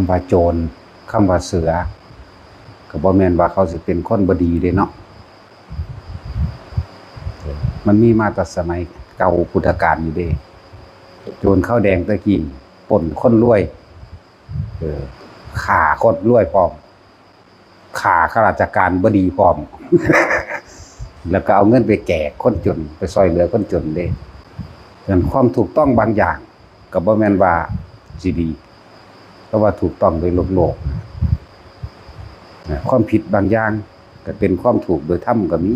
ำว่าโจรคำว่าเสือก็บ่แม่นว่าเขาสิเป็นคนบ่ดีเด้เนาะมันมีมาแต่สมัยเก่าพุทธกาลอยู่เด้โจรข้าวแดงตะกี้ปล้นคนรวยฆ่าคนรวยพร้อมฆ่าข้าราชการบ่ดีพร้อม แล้วก็เอาเงินไปแจกคนจนไปช่วยเหลือคนจนเด้ดังนั้นความถูกต้องบางอย่างก็บ่แม่นว่าสิดีเพราะว่าถูกต้องโดยโลกความผิดบางอย่างก็เป็นความถูกโดยธรรมก็มี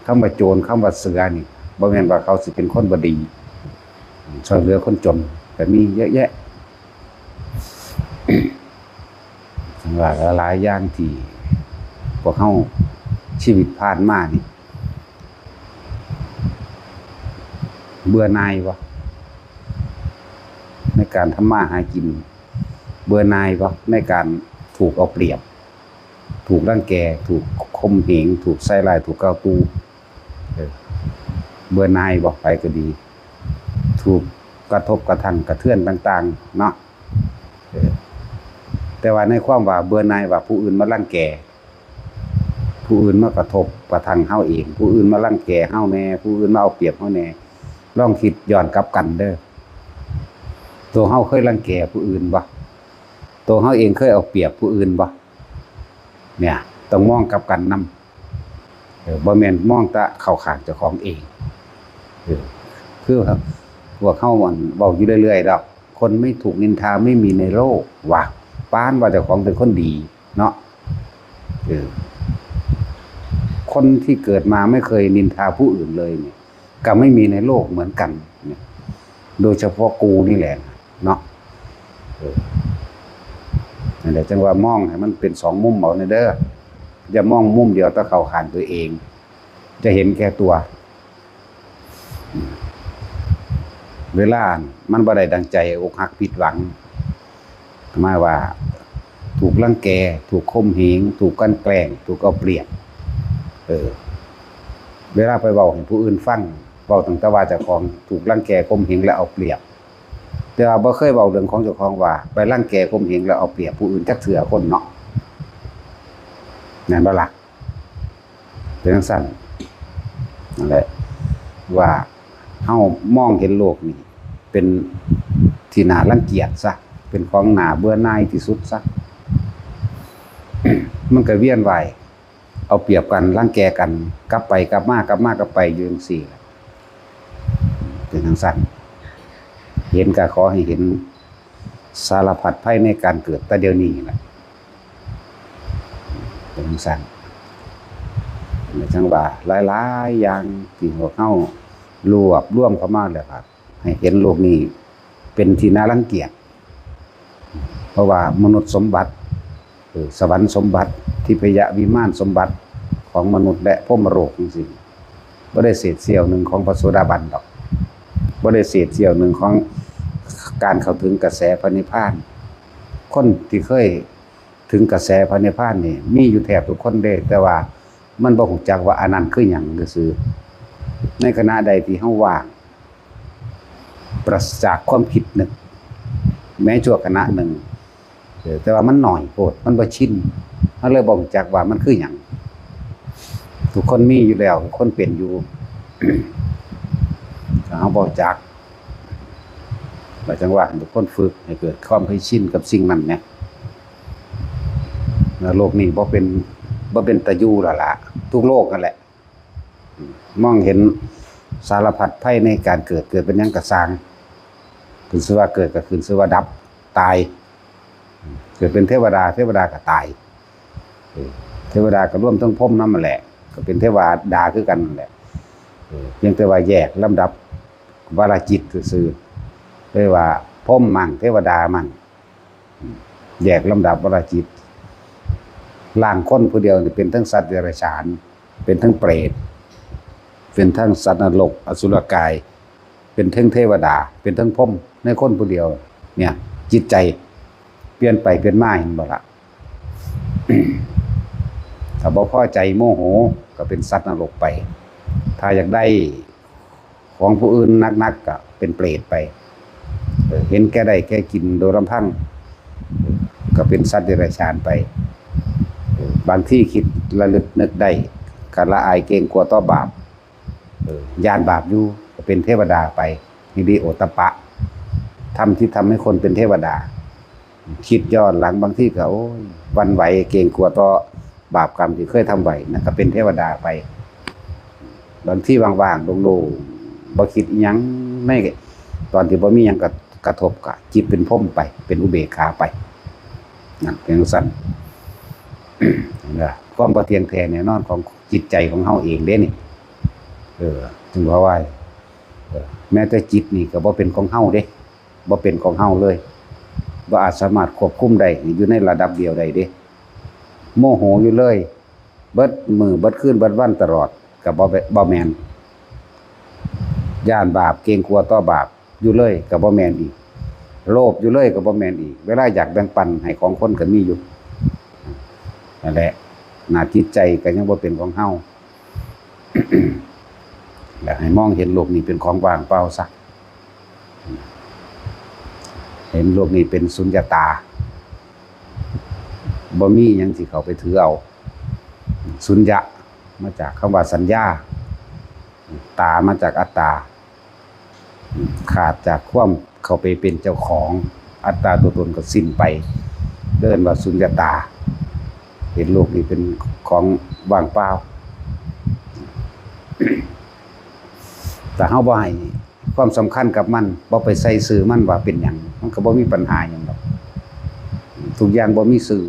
คำว่าโจรคำว่าเสือนี่บ่แม่นว่าเขาสิเป็นคนบ่ดีช่วยเหลือคนจนก็มีเยอะแยะ ว่าหลายอย่างที่พวกเฮาชีวิตผ่านมานี่เบื่อหน่ายวะในการทำมาหากินเบื่อหน่ายวะในการถูกเอาเปรียบถูกรังแกถูกข่มเหงถูกใส่ร้ายถูกเกาตูเบื่อหน่ายวะไปก็ดีถูกกระทบกระทั่งกระเทือนต่างๆเนาะแต่ว่าในความว่าเบื่อหน่ายว่าผู้อื่นมารังแกผู้อื่นมากระทบกระทั่งเฮาเองผู้อื่นมารังแกเฮาแน่ผู้อื่นมาเอาเปรียบเฮาแน่ลองคิดย้อนกลับกันเด้อตัวเฮาเคยรังแกผู้อื่นบ่ตัวเฮาเองเคยเอาเปรียบผู้อื่นบ่เนี่ยต้องมองกลับกันนำบ่แม่นมองแต่เข้าข้างเจ้าของเองคือพวกเฮามันเว้าอยู่เรื่อยๆดอกคนไม่ถูกนินทาไม่มีในโลกว่ะปานว่าเจ้าของเป็นคนดีเนาะคนที่เกิดมาไม่เคยนินทาผู้อื่นเลยเนี่ยก็ไม่มีในโลกเหมือนกันเนี่ยโดยเฉพาะกูนี่แหละเนาะนั่นแหละจังว่ามองให้มันเป็นสองมุมเอาในเด้ออย่ามองมุมเดียวแต่เข้าข้างตัวเองจะเห็นแก่ตัวเวลามันบ่ได้ดังใจอกหักผิดหวังหมายว่าถูกรังแกถูกข่มเหงถูกกันแกล้งถูกเอาเปรียบเวลาไปเว้าให้ผู้อื่นฟังเว้าตั้งแต่ว่าเจ้าของถูกรังแกข่มเหงและเอาเปรียบแต่ว่าบ่เคยเว้าเรื่องของเจ้าของว่าไปรังแกข่มเหงแล้วเอาเปรียบผู้อื่นจักเทื่อคนเนาะนั่นบ่ล่ะเป็นจังซั่นนั่นแหละว่าเฮามองเห็นโลกนี่เป็นที่น่ารังเกียจซะเป็นของน่าเบื่อหน่ายที่สุดซะ มันก็เวียนว่ายเอาเปรียบกันรังแกกันกลับไปกลับมากลับมากลับไปอยู่จังซี่เป็นจังซั่นเห็นก็ขอให้เห็นสารพัดภัยในการเกิดแต่เดี๋ยวนี้แหละเป็นจังซั่นจังว่าหลายๆอย่างที่พวกเฮารวบรวมเข้ามาแล้วครับให้เห็นโลกนี้เป็นที่น่ารังเกียจเพราะว่ามนุษย์สมบัติสวรรค์สมบัติทิพยวิมานสมบัติของมนุษย์และพรหมโลกจริงๆบ่ได้เศษเสี้ยวหนึ่งของพระโสดาบันดอกบ่ได้เศษเสี้ยวหนึ่งของการเข้าถึงกระแสพระนิพพานคนที่เคยถึงกระแสพระนิพพานนี่มีอยู่แทบทุกคนเด้แต่ว่ามันบ่ฮู้จักว่าอันนั้นคือหยังซื่อในขณะใดที่เฮาว่างปราศจากความคิดนึกแม้ชั่วขณะหนึ่งแต่ว่ามันหน่อยโพดมันบ่ชินมันเลยบ่รู้จักว่ามันคือหยังทุกคนมีอยู่แล้วทุกคนเป็นอยู่ ถ้าเฮาบ่รู้จักว่าจังว่าทุกคนฝึกให้เกิดความเคยชินกับสิ่งนั้นเนี่ยโลกนี้บ่เป็นตะอยู่แล้วล่ะทุกโลกนั่นแหละมองเห็นสารพัดภัยในการเกิดเป็นหยังก็สร้างขึ้นชื่อว่าเกิดก็ขึ้นชื่อว่าดับตายเกิดเป็นเทวดาก็ตายเทวดาก็ร่วมทั้งพรหมนั่นแหละก็เป็นเทวดาคือกันนั่นแหละเพียงแต่ว่าแยกลำดับวาระจิตซื่อๆเรียกว่าพรหมมั่งเทวดามั่งแยกลำดับวาระจิตร่างคนผู้เดียวนี่เป็นทั้งสัตว์เดรัจฉานเป็นทั้งเปรตเป็นทั้งสัตว์นรกอสุรกายเป็นทั้งเทวดาเป็นทั้งพรหมในคนผู้เดียวเนี่ยจิตใจเปลี่ยนไปเปลี่ยนมาเห็นบ่ล่ะ ถ้าบ่พอใจโมโหก็เป็นสัตว์นรกไปถ้าอยากได้ของผู้อื่นนักๆก็เป็นเปรตไปเห็นแก่ได้แก่กินโดยลำพัง ก็เป็นสัตว์เดรัจฉานไปบางที่คิดระลึกนึกได้ก็ละอายเกรงกลัวต่อบาปญาณบาปอยู่ก็เป็นเทวดาไปฮิริโอตตัปปะทำที่ทำให้คนเป็นเทวดาคิดย้อนหลังบางที่ก็โอ้ยวันไหวเกรงกลัวต่อบาปกรรมที่เคยทำไว้นะก็เป็นเทวดาไปบางที่ว่างๆโล่งๆบ่คิดอิหยังไม่ตอนที่บ่มีหยังกระทบก็จิตเป็นพรหมไปเป็นอุเบกขาไปนั่นเป็นสั่น ความบ่เที่ยงแท้แน่นอนของจิตใจของเฮาเองเด้นี่ถึงเพราะว่าแม้แต่จิตนี่ก็บ่เป็นของเฮาเด้บ่เป็นของเฮาเลยบ่อาจสามารถควบคุมได้อยู่ในระดับเดียวใดเด้โมโหอยู่เลยเบิดมื้อเบิดคืนเบิดวันตลอดก็บ่แม่นย่านบาปเกรงกลัวต่อบาปอยู่เลยก็บ่แม่นอีกโลภอยู่เลยก็บ่แม่นอีกเวลาอยากแบ่งปันให้ของคนก็มีอยู่นั่นแหละหน้าจิตใจก็ยังบ่เป็นของเฮา แล้วให้มองเห็นโลกนี้เป็นของว่างเปล่าซะเห็นโลกนี้เป็นสุญญตาบ่มีหยังสิเข้าไปถือเอาสุญญะมาจากคำว่าสัญญาตามาจากอัตตาขาดจากความเข้าไปเป็นเจ้าของอัตตาตัวตนก็สิ้นไปเดินว่าสุญญตาเห็นโลกนี้เป็นของว่างเปล่า แต่เฮาบ่ให้ความสำคัญกับมันบ่ไปใส่ซื่อมันว่าเป็นหยังมันก็บ่มีปัญหาหยังดอกทุกอย่างบ่มีซื่อ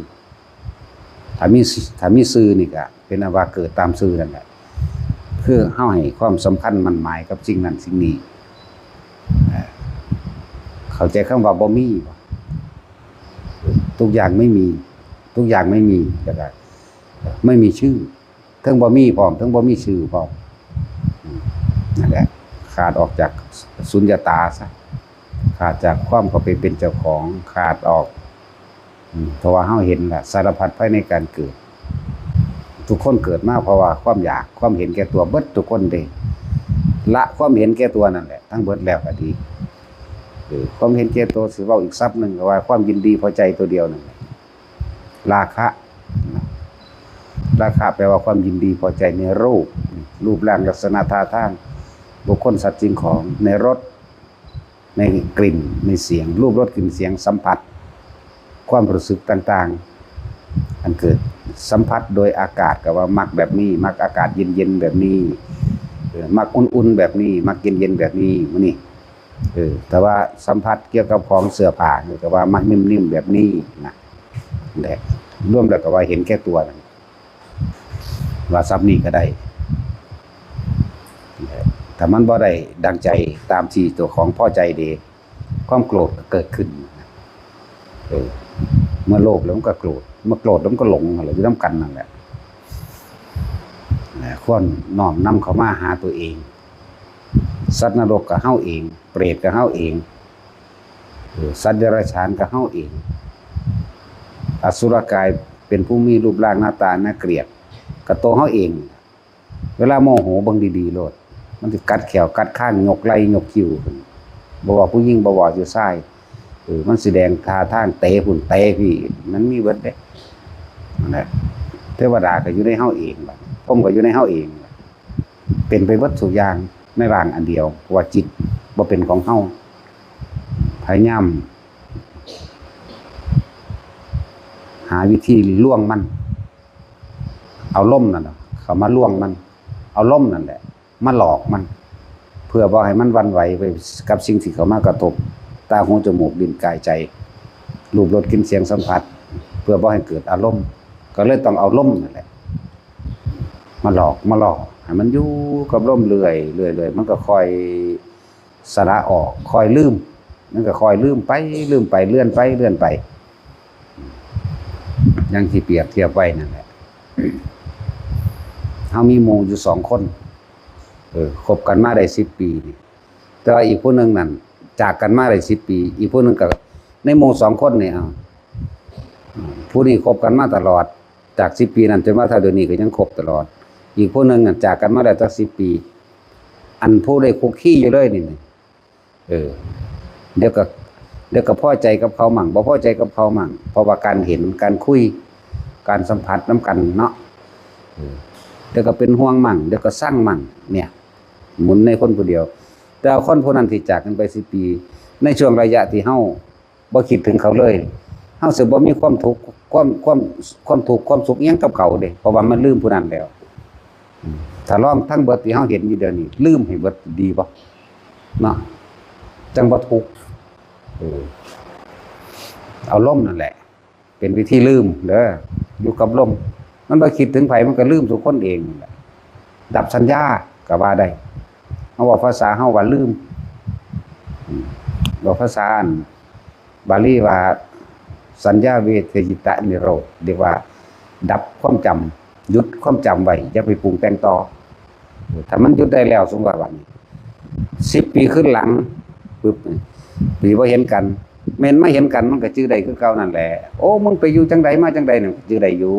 ถ้ามีซื่อนี่ก็เป็นอันว่าเกิดตามซื่อนั่นแหละคือเฮาให้ความสำคัญมันหมายกับสิ่งนั้นสิ่งนี้เข้าใจคำว่าบ่มีบ่ทุกอย่างไม่มีทุกอย่างไม่มีแล้วก็ไม่มีชื่อทั้งบ่มีพร้อมทั้งบ่มีชื่อพร้อมนั่นแหละขาดออกจากสุญญตาซะขาดจากความเข้าไปเป็นเจ้าของขาดออกเพราะว่าเฮาเห็นแหละสารพัดภายในการเกิดทุกคนเกิดมาเพราะว่าความอยากความเห็นแก่ตัวเบิดทุกคนเด้ละความเห็นแก่ตัวนั่นแหละทั้งเบิดแล้วก็ดีความเห็นแก่ตัวสิเว้าอีกศัพท์นึงก็ว่าความยินดีพอใจตัวเดียวนั่นแหละราคะแปลว่าความยินดีพอใจในรูปร่างลักษณะท่าทางบุคคลสัตว์สิ่งของในรสในกลิ่นในเสียงรูปรสกลิ่นเสียงสัมผัสความรู้สึกต่างๆอันเกิดสัมผัสโดยอากาศก็ว่ามักแบบนี้มักอากาศเย็นๆแบบนี้มักอุ่นๆแบบนี้มักเย็นๆแบบนี้มื้อนี้แต่ว่าสัมผัสเกี่ยวกับของเสื้อผ้าก็ว่ามักนิ่มๆแบบนี้นะแหละรวมแล้วก็ว่าเห็นแก่ตัวนั่นว่าซับนี้ก็ได้ถ้ามันบ่ได้ดังใจตามที่ตัวของพอใจดีความโกรธก็เกิดขึ้นเมื่อโลภแล้วมันก็โกรธเมื่อโกรธแล้วมันก็หลงอะไรอยู่นำกันนั่นแหละควรน้อมนำเข้ามาหาตัวเองสัตว์นรกก็เฮาเองเปรตก็เฮาเองสัตว์เดรัจฉานก็เฮาเองอสุรกายเป็นผู้มีรูปร่างหน้าตาน่าเกลียดก็ตัวเฮาเองเวลาโมโหเบิ่งดีๆโลดมันสิกัดแขวกัดข้างยกไหล่ยกคิ้วบ่ว่าผู้หญิงบ่ว่าผู้ชายมันแสดงท่าทางเตะพุ่นเตะพี่มันมีเบิดเด้นั่นแหละเทวดาก็อยู่ในเฮาเองบัดพรหมก็อยู่ในเฮาเองเป็นไปเบิดทุกอย่างในร่างอันเดียวว่าจิตบ่เป็นของเฮาพยายามหาวิธีล่วงมันเอาล่มนั่นน่ะเข้ามาล่วงมันเอาล่มนั่นแหละมาหลอกมันเพื่อบ่ให้มันหวั่นไหวไปกับสิ่งที่เข้ามากระทบตาหูจมูกลิ้นกายใจรูปรสกลิ่นเสียงสัมผัสเพื่อบ่ให้เกิดอารมณ์ก็เลยต้องเอาล่มนั่นแหละมาหลอกให้มันอยู่กับล่มเรื่อยมันก็ค่อยสละออกค่อยลืมมันก็ค่อยลืมไปเลื่อนไปอย่างที่เปรียบเทียบไว้นั่นแหละเฮามีหมู่อยู่2คนคบกันมาได้10 ปีแต่ว่าอีกผู้นึงนั่นจากกันมาได้10 ปีอีกผู้นึงก็ในหมู่2คนนี่ผู้นี้คบกันมาตลอดจาก10 ปีนั้นจนมาเท่าเดี๋ยวนี้ก็ยังคบตลอดอีกผู้นึงจากกันมาได้ตั้ง10 ปีอันผู้ได้คุกคีอยู่เลยนี่เดี๋ยวก็ แล้วก็พอใจกับเขามั่งบ่พอใจกับเขามั่งเพราะว่าการเห็นการคุยการสัมผัสน้ำกันเนาะแล้วก็เป็นห่วงมั่งแล้วก็สร้างมั่งเนี่ยหมุนในคนผู้เดียวแต่คนผู้นั้นที่จากกันไป10 ปีในช่วงระยะที่เฮาบ่คิดถึงเขาเลยเฮาสิบ่มีความทุกข์ความทุกข์ความสุขอิหยังกับเขาเด้เพราะว่ามันลืมผู้นั้นแล้วถ้าลองทั้งเบิดที่เฮาเห็นอยู่เดี๋ยวนี้ลืมให้เบิดดีบ่เนาะจังบ่ทุกข์เอาลมนั่นแหละเป็นวิธีลืมเด้ออยู่กับลมมันบ่คิดถึงไผมันก็ลืมทุกคนเองนั่นแหละดับสัญญาก็ว่าได้เฮาว่าภาษาเฮาว่าลืมว่าภาษาบาลีว่าสัญญาเวทยิตะนิโรธเรียกว่าดับความจำหยุดความจำไว้อย่าไปปรุงแต่งต่อถ้ามันหยุดได้แล้วสมว่าวันนี้10 ปีขึ้นหลังปึ๊บปีบ่เห็นกันแม่นมาเห็นกันมันก็จื้อได้คือเก่านั่นแหละโอ้มึงไปอยู่จังใดมาจังใดนั่นจื้อได้อยู่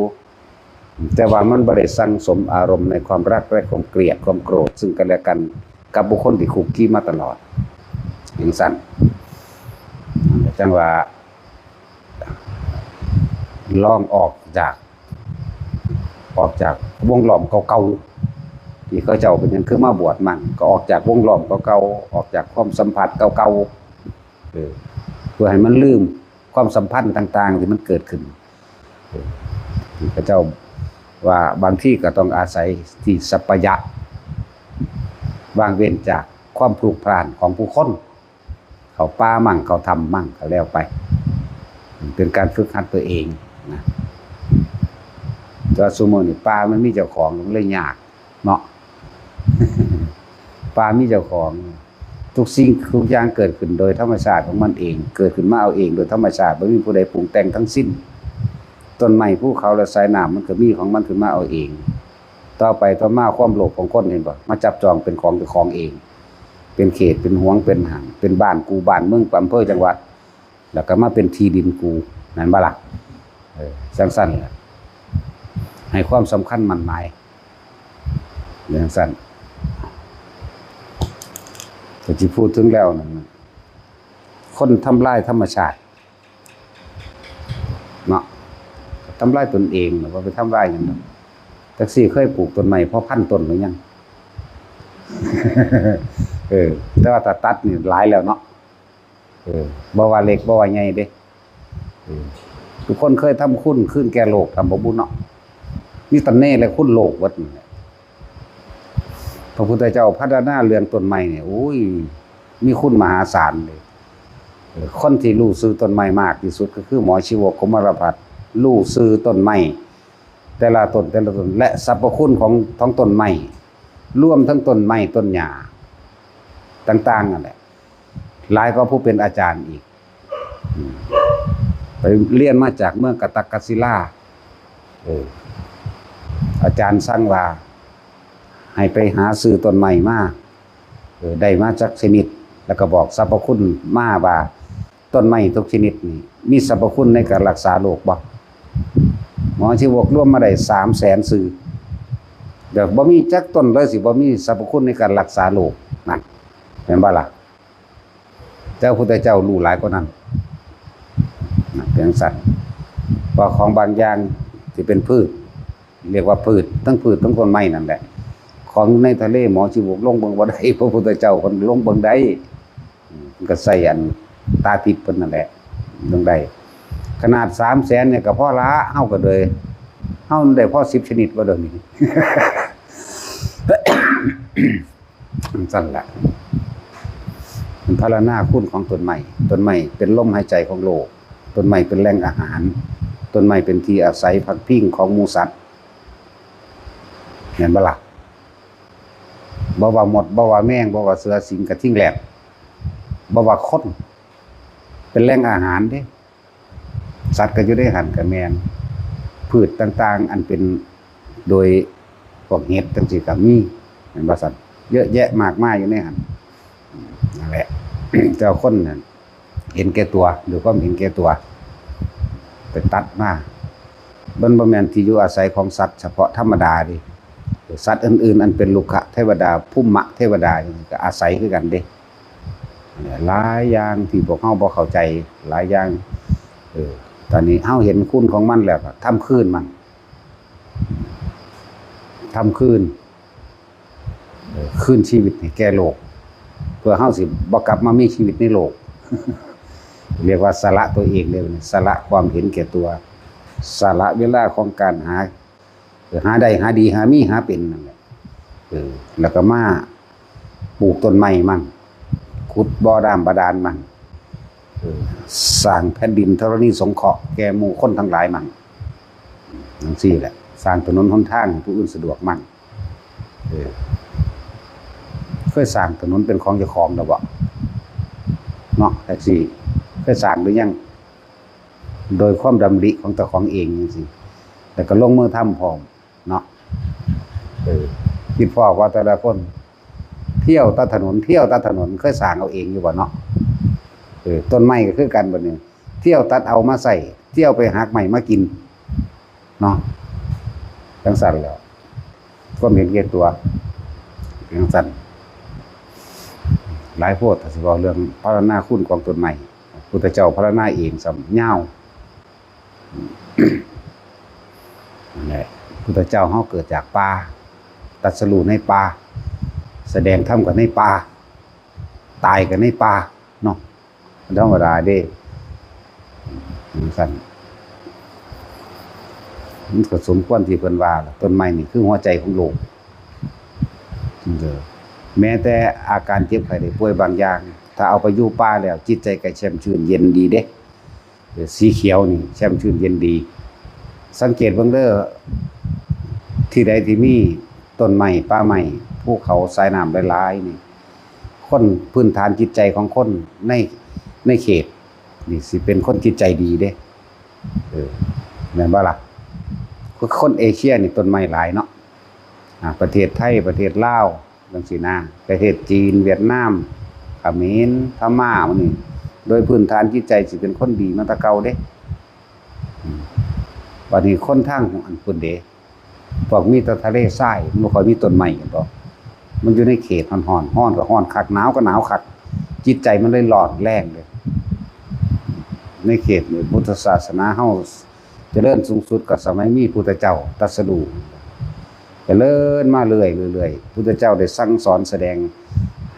แต่ว่ามันบ่ได้สั่งสมอารมณ์ในความรักและความเกลียดความโกรธซึ่งกันและกันกับบุคคลที่คุกกี้มาตลอดอย่างสั้นจังว่าลองออกจากวงล้อมเก่าๆที่เขาเจ้าเป็นยังคือมาบวชมั่งก็ออกจากวงล้อมเก่าๆออกจากความสัมผัสเก่าๆเพื่อให้มันลืมความสัมพันธ์ต่างๆที่มันเกิดขึ้นพระเจ้าว่าบางที่ก็ต้องอาศัยที่สัพพยะวางเว้นจากความพลุกพล่านของผู้คนเขาป้ามั่งเขาทำมั่งเขาแล้วไปเป็นการฝึกหัดตัวเองนะตัวซูโม่นี่ปลามันมีเจ้าของมันเลยยากเนาะ ปลามีเจ้าของทุกสิ่งทุกอย่างเกิดขึ้นโดยธรรมชาติของมันเองเกิดขึ้นมาเอาเองโดยธรรมชาติไม่มีผู้ใดปรุงแต่งทั้งสิ้นต้นไม้ภูเขาและสายน้ำมันก็มีของมันขึ้นมาเอาเองต่อไปต่อมาความโลภของคนเห็นบ่มาจับจองเป็นของเองเป็นเขตเป็นห่วงเป็นห่างเป็นบ้านกูบ้านเมืองอำเภอจังหวัดแล้วก็มาเป็นที่ดินกูนั่นบ่ล่ะสั้นๆแหละให้ความสำคัญมันหมายอย่างสั้นแต่ที่พูดถึงแล้วนั่นคนทำลายธรรมชาติเนาะทำลายตนเองหรือว่าไปทำลายอย่างนั้นแท็กซี่เคยปลูกต้นไม้เพราะพันต้นหรือยัง แต่ว่าตัดนี่หลายแล้วเนาะบ่ว่าเล็กบ่ว่าใหญ่เด้ทุกคนเคยทำคุณขึ้นแก่โลกทำบ่บุญเนาะนี่ตันเน่และคุณโลกวัดพระพุทธเจ้าพัฒนาเรื่องต้นไม้เนี่ยโอ้ยมีคุณมหาศาลเลยคนที่รู้ซื้อต้นไม้มากที่สุดก็คือหมอชีวกกมรพัฒน์รู้ซื้อต้นไม้แต่ละต้นและสรรพคุณของต้นไม้รวมทั้งต้นไม้ต้นหญ้าต่างๆนั่นแหละหลายก็ผู้เป็นอาจารย์อีกไปเรียนมาจากเมืองกตักกศิลาอาจารย์สั่งว่าให้ไปหาซื้อต้นไม้มาได้มาจากชนิดแล้วก็บอกสรรพคุณมาว่าต้นไม้ทุกชนิดนี่มีสรรพคุณในการรักษาโรคบ่หมอชีวกรวมมาได้300,000ซื้อเดี๋ยวบ่มีจักต้นเลยสิบ่มีสรรพคุณในการรักษาโรคนั่นเห็นบ่ล่ะเจ้าพุทธเจ้ารู้หลายกว่านั้นเป็นสัตว์ว่าของบางอย่างที่เป็นพืชเรียกว่าพืชทั้งต้นไม้นั่นแหละของในทะเลหมอชีวกลงเบิ่งบ่ได้พระพุทธเจ้าคนลงเบิ่งได้ก็ใส่อันตาทิพย์เพิ่นนั่นแหละเบิ่งได้ขนาด300,000เนี่ยก็พอละเฮาก็เลยเฮาได้พอ10ชนิดบ่เดี๋ยวนี้ สั่นล่ะมันพารณาคุณของต้นไม้เป็นลมหายใจของโลกต้นไม้เป็นแหล่งอาหารต้นไม้เป็นที่อาศัยพักพิงของหมู่สัตว์เห็นบ่ล่ะบ่ว่าหมดบ่ว่าแมงบ่ว่าเสือสิงกระทิงแหลกบ่ว่าคนเป็นแหล่งอาหารเด้สัตว์ก็อยู่ได้หันกับแมงพืชต่างๆอันเป็นโดยพวกเห็ดจังซี่ก็มีเห็นบ่สัตว์เยอะแยะมากมายอยู่ในหันนั่นแหละ เจ้าคนนั่นเห็นแก่ตัวหรือความเห็นแก่ตัวไปตัดมาบ่แม่นที่อยู่อาศัยของสัตว์เฉพาะธรรมดาดิสัตว์อื่นๆอันเป็นลูกขเทวดาภูมิเทวดาก็อาศัยคือกันเด้ หลายอย่างที่พวกเฮาบ่เข้าใจหลายอย่างตอนนี้เฮาเห็นคุณของมันแล้วก็ทำคืนมันทำคืนคืนชีวิตให้แก่โลกเพื่อเฮาสิบ่กลับมามีชีวิตในโลก เรียกว่าสละตัวเองเลยสละความเห็นแก่ตัวสละเวลาของการหาได้หาดีหามีหาเป็นนั่นแหละแล้วก็มาปลูกต้นไม้มันขุดบ่อน้ำบาดาลมันสร้างแผ่นดินธรณีสงเคราะห์แก่หมู่คนทั้งหลายมันจังซี่แหละสร้างถนนหนทางให้ผู้อื่นสะดวกมันเคยสร้างถนนเป็นของเจ้าของแล้วบ่เนาะแท็กซี่เคยสร้างหรือยังโดยความดำริของเจ้าของเองจังซี่แต่ก็ลงมือทำพร้อมเนาะคิดพ่อว่าแต่ละคนเที่ยวตัดถนนเคยสร้างเอาเองอยู่บ่เนาะต้นไม้ก็คือกันบัดนี้เที่ยวตัดเอามาใส่เที่ยวไปหักใหม่มากินเนาะจังซั่นแล้วก็เห็นแก่ตัวจังซั่นหลายโพดถ้าสิเว้าเรื่องพระนาคุณของต้นไม้พุทธเจ้าพระนาเองซ้ำยาวนั่นแหละพุทธเจ้าเฮาเกิดจากป่าตรัสรู้ในป่าแสดงธรรมกันในป่าตายกันในป่าเนาะธรรมดาเด้สั่นมันก็สมควรที่เพิ่นว่าต้นไม้นี่คือหัวใจของโลกแม้แต่อาการเจ็บไข้ได้ป่วยบางอย่างถ้าเอาไปอยู่ป่าแล้วจิตใจก็แช่มชื่นเย็นดีเด้สีเขียวนี่แช่มชื่นเย็นดีสังเกตเบิ่งเด้อที่ใดที่มีต้นไม้ป่าไม้ภูเขาสายน้ำหลายๆนี่คนพื้นฐานจิตใจของคนในเขตนี่สิเป็นคนจิตใจดีเด้แม่นบ่ล่ะคนเอเชียนี่ต้นไม้หลายเนาะประเทศไทยประเทศลาวจังซี่นะประเทศจีนเวียดนามเขมรพม่ามันนี่โดยพื้นฐานจิตใจสิเป็นคนดีมาแต่เก่าเด้บัดนี้คนทางอันพุ่นเด้พวกมีแต่ทะเลทรายมันบ่ค่อยมีต้นไม้กันดอกมันอยู่ในเขตร้อนก็ร้อนคักหนาวก็หนาวคักจิตใจมันเลยร้อนแรงเลยในเขตนี่พุทธศาสนาเฮาเจริญสูงสุดก็สมัยมีพุทธเจ้าตรัสรู้เจริญมาเรื่อยพุทธเจ้าได้สั่งสอนแสดง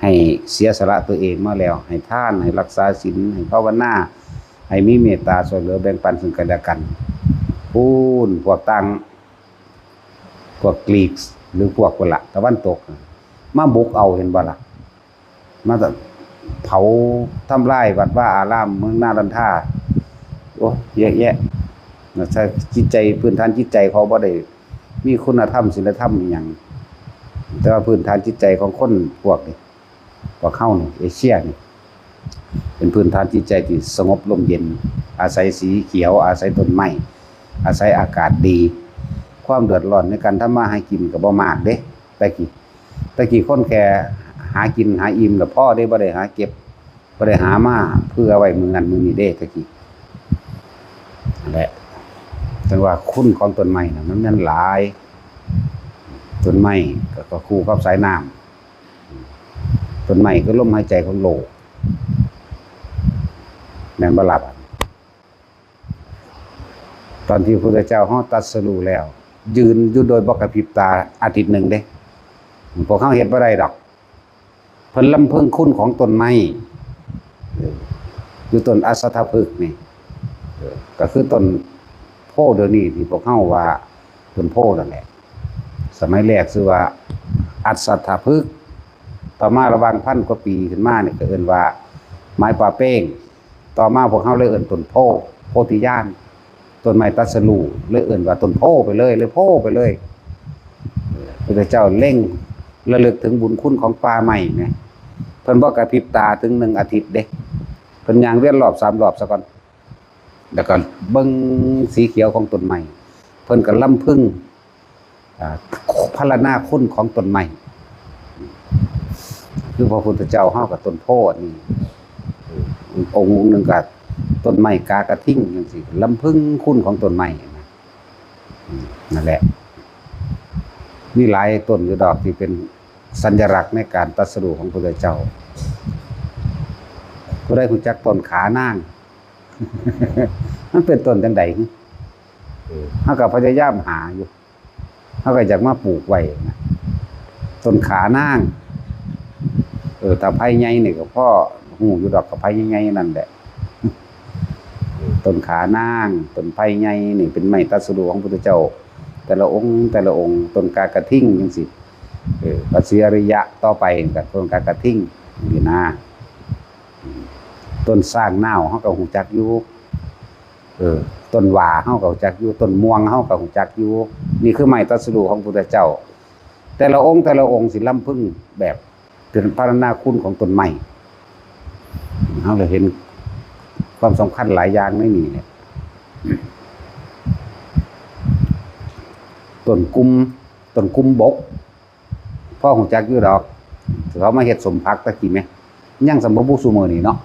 ให้เสียสละตัวเองมาแล้วให้ทานให้รักษาศีลให้ภาวนาให้มีเมตตาช่วยเหลือแบ่งปันซึ่งกันและกันพวกต่างพวกกรีกหรือพวกคนละตะวันตกมาบุกเอาเห็นบ่ล่ะมาเผาทำลายวัดว่าอารามเมืองนารันทาโอ้เยอะแยะถ้าจิตใจพื้นฐานจิตใจเขาบ่ได้มีคุณธรรมศีลธรรมอีหยังแต่ว่าพื้นฐานจิตใจของคนพวกนี้พวกเขานี่เอเชียนี่เป็นพื้นฐานจิตใจที่สงบลมเย็นอาศัยสีเขียวอาศัยต้นไม้อาศัยอากาศดีความเดือดร้อนในการทำมาหากินก็บ่มากเด้แต่กี้คนแค่หากินหาอิ่มแล้วพ่อได้บ่ได้หาเก็บบ่ได้หามาเพื่อไว้มื้อนั้นมื้อนี้เด้ตะกี้นั่นแหละแต่ว่าคุณของต้นไม้น่ะมันหลายต้นไม้ก็คู่กับสายน้ำต้นไม้ก็ลมหายใจของโลกแม่นบ่ล่ะตอนที่พระพุทธเจ้าเฮาตรัสรู้แล้วยืนอยู่โดยบ่กระพริบตาอาทิตย์หนึ่งเด้พวกเขาเฮ็ดบ่ได้ดอกเพิ่นลำเพิ่งคุณของต้นไม้อยู่ต้นอสัทธพฤกษ์นี่ก็คือต้นโพเดี๋ยวนี้ที่พวกเขาว่าต้นโพนั่นแหละสมัยแรกชื่อว่าอสัทธพฤกษ์ต่อมาระหว่างพันกว่าปีขึ้นมาเนี่ยก็เอิ้นว่าไม้ป่าเป้งต่อมาพวกเขาเลยเอิ้นต้นโพธิญาณต้นไม้ตรัสรู้เลยเอิ้นว่าต้นโพไปเลยโพไปเลยพระเจ้าเร่งระลึกถึงบุญคุณของป่าไม้แหมเพิ่นบ่กระพริบตาถึง1อาทิตย์เด้เพิ่นย่างเวียนรอบ3รอบซะก่อนแล้วก็เบิ่งสีเขียวของต้นไม้เพิ่นก็ลำพึงพรรณนาคุณของต้นไม้คือพระพุทธเจ้าเฮากับต้นโพนี่องค์นึงก็ต้นไม้กากระทิ่งจังซี่ลำพึงคุณของต้นไม้นั่นแหละมีหลายต้นอยู่ดอกที่เป็นสัญลักษณ์ในการตรัสรู้ของพระพุทธเจ้า ผู้ใดรู้จักต้นขานาง มันเป็นต้นจังใดเฮาก็พยายามหาอยู่เฮาก็อยากมาปลูกไว้นะต้นขานางถ้าไผใหญ่นี่ก็พอฮู้อยู่ดอกกับไผใหญ่ๆนั่นแหละต้นขานางต้นไผใหญ่นี่เป็นไม้ตรัสรู้ของพุทธเจ้าแต่ละองค์ต้นกากระทิ่งจังซี่พระศรีอริยะต่อไปก็ต้นกากระทิ่งนี่นะต้นสร้างนาวเฮาก็ฮู้จักอยู่ต้นหว่าเฮาก็รู้จักอยู่ต้นม่วงเฮาก็รู้จักอยู่นี่คือไม้ตรัสรู้ของพุทธเจ้าแต่ละองค์สิล้ำพึงแบบเป็นพรรณนาคุณของต้นไม้เฮาเลยเห็นความสำคัญหลายอย่างในนี้เนี่ยต้นกุมบกพ่อรู้จักอยู่ดอกเขามาเฮ็ดสมภักตะกี้มั้ยยังสมบูรณ์ซุมื้อนี้เนาะ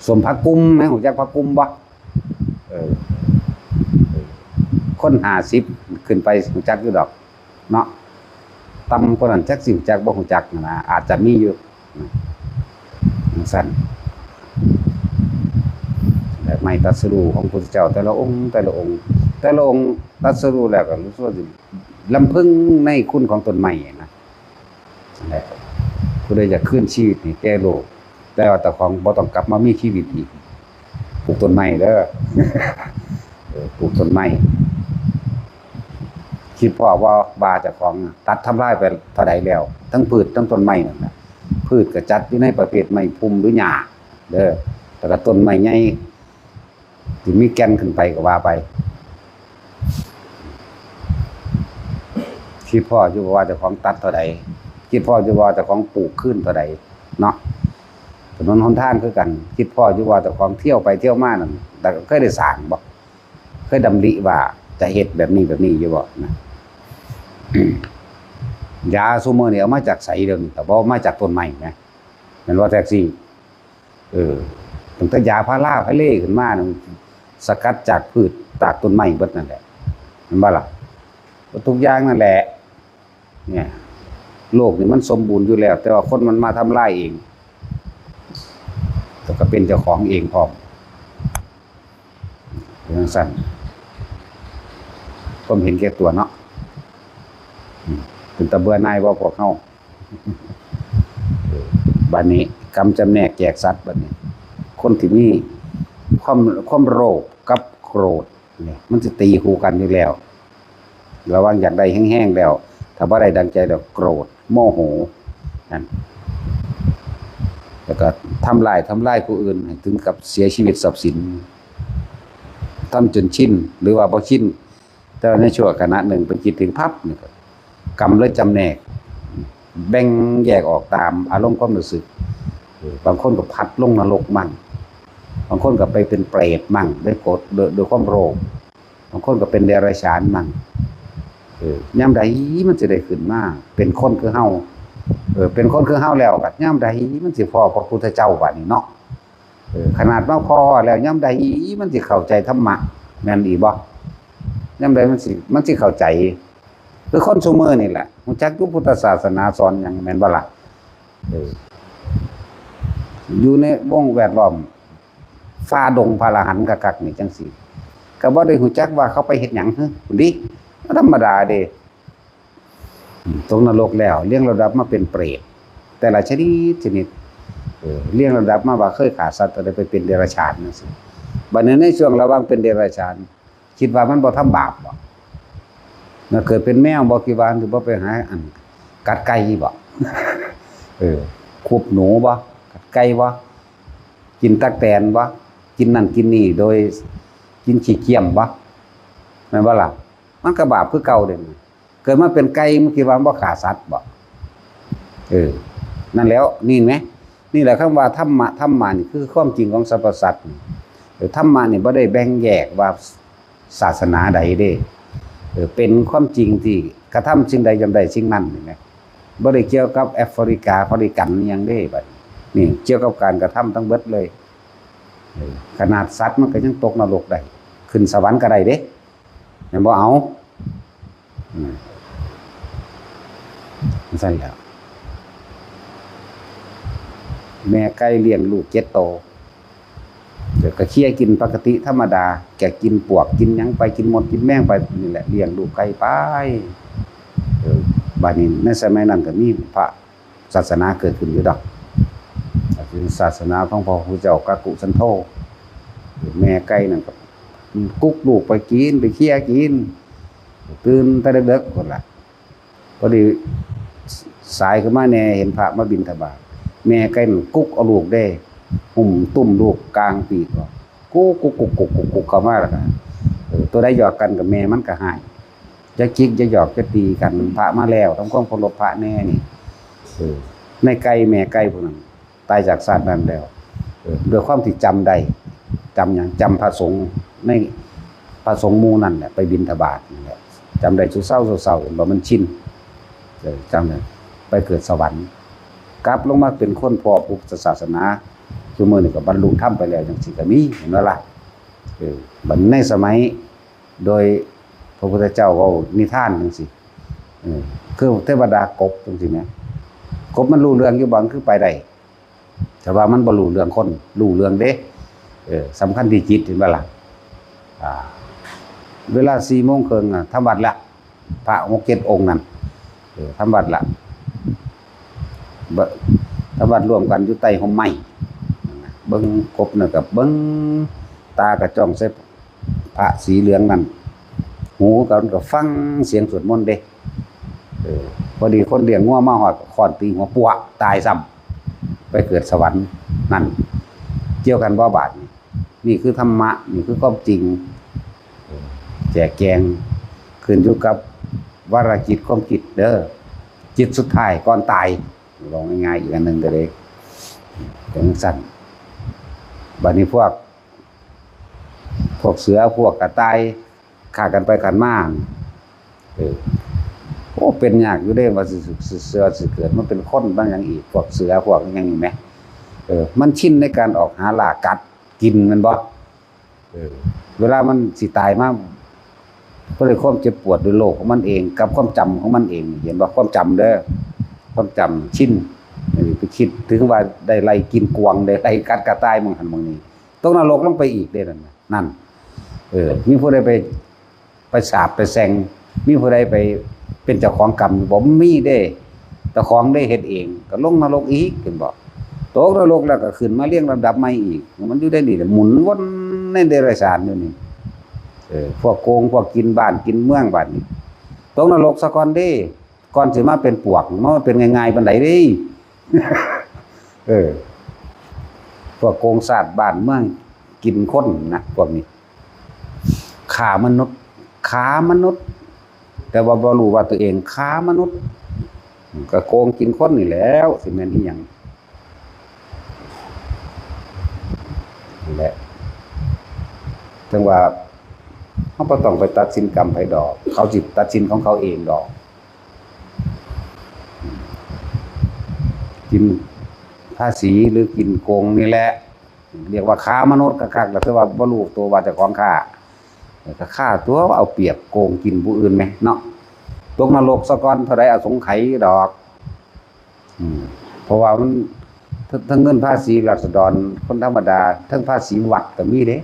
สมภักกุมแม่รู้จักภักกุมบ่คน50ขึ้นไปรู้จักอยู่ดอกเนาะต่ำกว่านั้นจักสิรู้จักบ่รู้จักนะอาจจะมีอยู่สั่นแต่ไม้ตรัสรู้ของพระพุทธเจ้าแต่ละองค์ตรัสรู้แล้วก็รู้สึกว่าลำพึงในคุณของต้นไม้นะผู้ใดอยากคืนชีวิตให้แก่โลกแต่ว่าแต่ของบ่ต้องกลับมามีชีวิตอีกปลูกต้นไม้เด้อ ปลูกต้นไม้คิดพ่อว่าบาเจ้าของตัดทำลายไปเท่าใดแล้วทั้งพืชทั้งต้นไม้นั่นน่ะพืชก็จัดอยู่ในประเภทไม้พุ่มหรือหญ้าเด้อแต่ก็ต้นไม้ใหญ่ที่มีแก่นขึ้นไปก็ว่าไปคิดพ่ออยู่ว่าเจ้าของตัดเท่าใดคิดพ่ออยู่ว่าเจ้าของปลูกขึ้นเท่าใดเนาะถนนหนทางคือกันคิดพ่ออยู่ว่าเจ้าของเที่ยวไปเที่ยวมานั่นแต่ก็เคยได้สร้างบ่เคยดำริว่าจะเฮ็ดแบบนี้อยู่บ่นะ ยาซุมื้อนี่เอามาจากไสเดี๋ยวนี้แต่บ่มาจากต้นไม้นะแม่นว่าแท็กซี่ตั้งแต่ยาพาราพาเล่ขึ้นมาสกัดจากพืชจากต้นไม้เบิดนั่นแหละเห็นบ่ล่ะทุกอย่างนั่นแหละเนี่ยโลกนี่มันสมบูรณ์อยู่แล้วแต่ว่าคนมันมาทำลายเองแต่ก็เป็นเจ้าของเองพร้อมอย่างสั้นผมเห็นแก่ตัวเนาะเป็นตะเบื่อหน่ายว่าพวกเฮาบัดนี้กรรมจำแนกแจกสัตว์บัดนี้คนที่มีความโลภกับโกรธเนี่ยมันสิตีคู่กันอยู่แล้วระวังอยากได้แห้งๆแล้วถ้าบ่ได้ดังใจแล้วโกรธโมโหนั่นแล้วก็ทำลายผู้อื่นให้ถึงกับเสียชีวิตทรัพย์สินทำจนชินหรือว่าบ่ชินแต่ในชั่วขณะหนึ่งไปคิดถึงพับนี่ก็กรรมเลยจำแนกแบ่งแยกออกตามอารมณ์ความรู้สึกบางคนก็พัดลงนรกมั่งบางคนก็ไปเป็นเปรตมั่งด้วยโกรธด้วยความโลภบางคนก็เป็นเดรัจฉานมั่งยามใดมันจะได้ขึ้นมาเป็นคนคือเฮาเป็นคนคือเฮาแล้วก็ยามใดมันสิพอพระพุทธเจ้าบัดนี้เนาะขนาดมาพอแล้วยามใดมันสิเข้าใจธรรมะแม่นอีบ่ยามใดมันสิเข้าใจคือคนซุมื้อนี่แหละรู้จักอยู่พุทธศาสนาสอนหยังแม่นบ่ล่ะอยู่ในวงแวดล้อมฟ้าดงพระอรหันต์คักๆนี่จังซี่ก็บ่ได้รู้จักว่าเขาไปเฮ็ดหยังพุ่นดิธรรมดาเด้ตกนรกแล้วเลี้ยงระดับมาเป็นเปรตแต่ละชนิดเลี้ยงระดับมาว่าเคยฆ่าสัตว์อะไรไปเป็นเดรัจฉานจังซี่บัดนี้ในช่วงระหว่างเป็นเดรัจฉานคิดว่ามันบ่ทำบาปบ่มันเกิดเป็นแมวบ่คิดว่าสิบ่ไปหาอันกัดไก่บ่คุบหนูบ่กัดไก่บ่กินตั๊กแตนบ่กินนั่นกินนี่โดยกินขี้เกียจบ่แม่นบ่ล่ะมันก็บาปคือเก่าเด้เกิดมาเป็นไก่มันคิดว่าบ่ฆ่าสัตว์บ่นั่นแล้วนี่แหมนี่แหละคำว่าธรรมะนี่คือความจริงของสรรพสัตว์ธรรมะนี่บ่ได้แบ่งแยกว่าศาสนาใดเด้เป็นความจริงที่กระทำสิ่งใดยามใดสิ่งนั้นนี่แหมบ่ได้เกี่ยวกับแอฟริกาพริกันอิหยังเด้บัดนี่เกี่ยวกับการกระทำทั้งเบิดเลยขนาดสัตว์มันก็ยังตกนรกได้ขึ้นสวรรค์ก็ได้เด้แม่นบ่เอามันซั่นแหล้ว แม่ไก่เลี้ยงลูก7 โตเดี๋ยวก็เคี่ยกินปกติธรรมดาแกกินปวกกินหยังไปกินมดกินแมงไปนี่แหละเลี้ยงลูกไก่ไปบัดนี้ในสมัยนั้นก็มีพระศาสนาเกิดขึ้นอยู่ดอกคือศาสนาของพระพุทธเจ้ากักกุสันโธแม่ไก่นั่นก็กุ๊กลูกไปกินไปเคี่ยกินตื่นแต่เด็กๆคนละพอดีสายขึ้นมาแน่เห็นพระมาบิณฑบาตแม่ไก่นั่นกุ๊กเอาลูกได้หุ่มตุ่มลูกกลางปีกกุ๊กกุ๊กกุ๊กกุ๊กกุ๊กเข้ามาแล้วก็ตัวได้หยอกกันกับแม่มันก็หายจะจิกจะหยอกจะตีกันพระมาแล้วทำความเคารพพระแน่นี่ในไก่แม่ไก่พวกนั้นตายจากศาสตร์นั้นแล้วด้วยความที่จำได้จำอย่างจำพระสงฆ์ในพระสงฆ์หมู่นั่นแหละไปบิณฑบาตนี่แหละจำได้สุเศร้าบ่มันชินจำได้ไปเกิดสวรรค์กลับลงมาเป็นคนพอพุทธศาสนาคือมื้อนี้ก็บรรลุธรรมไปแล้วจังซี่ก็มีเห็นบ่ล่ะบัดในสมัยโดยพระพุทธเจ้าเว้านิทานจังซี่คือเทวดากบจังซี่แหมกบมันรู้เรื่องอยู่บ่คือไปได้แต่ว่ามันบ่รู้เรื่องคนรู้เรื่องเด้สำคัญที่จิตเห็นบ่ล่ะเวลา 4:30 นทำวัดละพระ6-7 องค์นั่นทำวัดละทำวัดรวมกันอยู่ใต้ห่มไม้เบิ่งกบน่ะก็เบิ่งตาก็จ้องใส่พระสีเหลืองนั่นหูก็ฟังเสียงสวดมนต์เด้พอดีคนเลี้ยงงัวมาฮอดค้อนตีหัวปัวตายซ้ำไปเกิดสวรรค์นั่นเกี่ยวกันบ่บาดนี่คือธรรมะนี่คือความจริงแจกแจงขึ้นอยู่กับวาระจิตความคิดเด้อจิตสุดท้ายก่อนตายลองง่ายๆอีกอันนึงก็ได้จังซั่นบัดนี้พวกเสือพวกกระต่ายฆ่ากันไปกันมาโอ้เป็นยากอยู่เด้ว่าเสือสิเกิดมันเป็นคนบางอย่างอีกพวกเสือพวกอย่างนี้แหมมันชินในการออกหาล่ากัดกินมันบ่เวลามันสิตายมาก็เลยความเจ็บปวดด้วยโรคของมันเองกับความจำของมันเองเห็นบ่ความจำเด้อความจำชินไปคิดถึงว่าได้ไล่กินกวางได้ไล่กัดกระต่ายมึงหันมึงนี่ตกนรกลงไปอีกเด้นั่นมีผู้ใดไปสาปไปแซงมีผู้ใดไปเป็นเจ้าของกรรมบ่มีเด้เจ้าของได้เฮ็ดเองก็ลงนรกอีกเห็นบ่ตกนรกแล้วก็ขึ้นมาเรียงลำดับใหม่อีกมันอยู่ได้นี่หมุนวนในเดรัจฉานอยู่นี่พวกโกงพวกกินบ้านกินเมืองบ้านนี่ตกนรกซะก่อนเด้ก่อนสิมาเป็นปวกมันเป็นง่ายๆปานใดเด้พวกโกงศาสตร์บ้านเมืองกินคนนะพวกนี้ฆ่ามนุษย์แต่ว่าบ่รู้ว่าตัวเองฆ่ามนุษย์ก็โกงกินคนนี่แล้วสิแม่นอีหยังนี่แหละจังว่าเฮาบ่ต้องไปตัดสินกรรมไผดอกเขาสิตัดสินของเขาเองดอกกินภาษีหรือกินโกงนี่แหละเรียกว่าค้ามนุษย์คักๆแล้วคือว่าบ่รู้ตัวว่าเจ้าของค้าก็ฆ่าตัวเอาเปรียบโกงกินผู้อื่นแหมเนาะตกนรกซะก่อนเท่าใดอสงไขยดอกเพราะว่ามันทั้งเงินภาษีราษฎรคนธรรมดาทั้งภาษีวัดก็มีเด้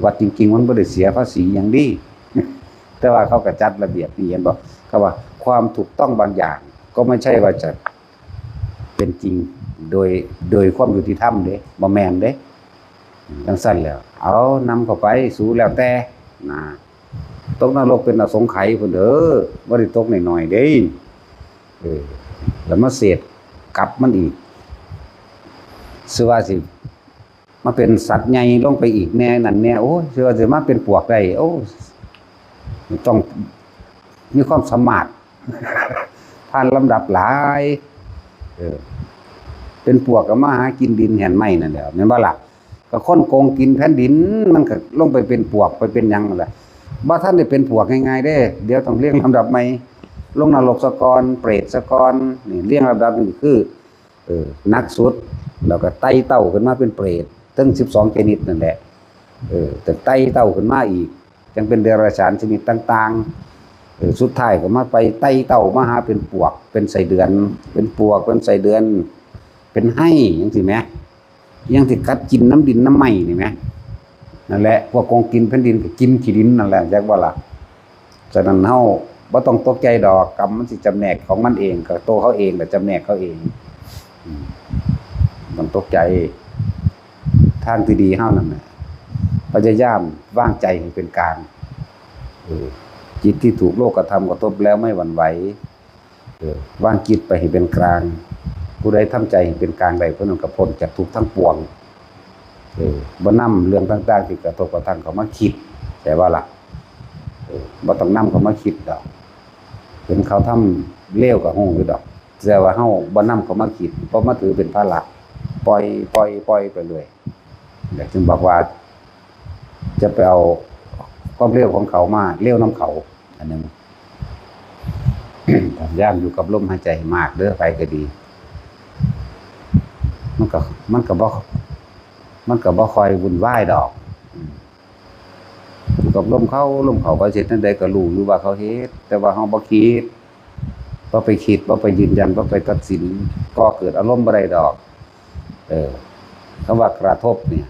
วัดจริงๆมันบ่ได้เสียภาษีหยังดีแต่ว่าเขาก็จัดระเบียบนี่เห็นบ่เขาว่าความถูกต้องบางอย่างก็ไม่ใช่ว่าจะเป็นจริงโดยความยุติธรรมเด้บ่แม่นเด้จังซั่นแล้วเอานำเข้าไปสู่แล้วแต่นะตกนรกเป็นอสงไขยพุ่นเด้อบ่ได้ตกน้อยๆเด้แล้วมาเสพกลับมันอีกสิว่าสิมาเป็นสัตว์ใหญ่ลงไปอีกแน่นั่นแน่โอ้ยสิว่าสิมาเป็นปวกได้โอ้ต้องมีความสามารถผ่านลำดับหลายเป็นปวกก็มาหากินดินแห่นไม้นั่นแหละแม่นบ่ล่ะก็คนโกงกินแผ่นดินมันก็ลงไปเป็นปวกไปเป็นหยังนั่นแหละบ่ทันได้เป็นปวกง่ายๆเด้เดี๋ยวต้องเรียงลำดับใหม่ลงนรกซะก่อนเปรตซะก่อนนี่เรียงลำดับนี่คือนักสุดแล้วก็ไต่เต้าขึ้นมาเป็นเปรตตั้ง12ชนิดนั่นแหละแต่ไต่เต้าขึ้นมาอีกจังเป็นเดรัจฉานชนิดต่างๆสุดท้ายก็มาไปไต่เต้ามาหาเป็นปวกเป็นไส้เดือนเป็นปวกเป็นไส้เดือนเป็ เป็นให้ยังสิแม้ยังสิกัดกินน้ำดินน้ำไหมนี่แม้นั่นแหละพวกกองกินแผ่นดินก็กินขี้ดินนั่นแหละจักว่าล่ะฉะนั้นเฮาบ่ต้องตกใจดอกกรรมมันสิจำแนกของมันเองก็โตเขาเองแต่จำแนกเขาเองมันตกใจทางที่ดีเฮานั่นน่ะพยายามวางใจให้เป็นกลางจิตที่ถูกโลกกระทำกระทบแล้วไม่หวั่นไหววางจิตไปให้เป็นกลางผู้ใดทำใจให้เป็นกลางใดผู้นั้นก็พ้นจากทุกข์ทั้งปวงบ่นำเรื่องต่างๆที่กระทบกระทั่งเขามาคิดแต่ว่าล่ะบ่ต้องนำเขามาคิดดอกเห็นเขาทำเลวก็ฮู้อยู่ดอกแต่ว่าเฮาบ่นำเขามาคิดเพราะมาถือเป็นภาระปล่อยไปเลยแต่จึงบอกว่าจะไปเอาความเลวของเขามาเลวนำเขาอันนึง ย่ามอยู่กับลมหายใจมากเด้อไปก็ดีมันก็บ่คอยวุ่นวายดอกอยู่กับลมเขาก็เฮ็ดนั่นใดก็รู้อยู่ว่าเขาเฮ็ดแต่ว่าเฮาบ่คิดบ่ไปคิดบ่ไปยืนยันบ่ไปตัดสินก็เกิดอารมณ์บ่ได้ดอกคำว่ากระทบเนี่ย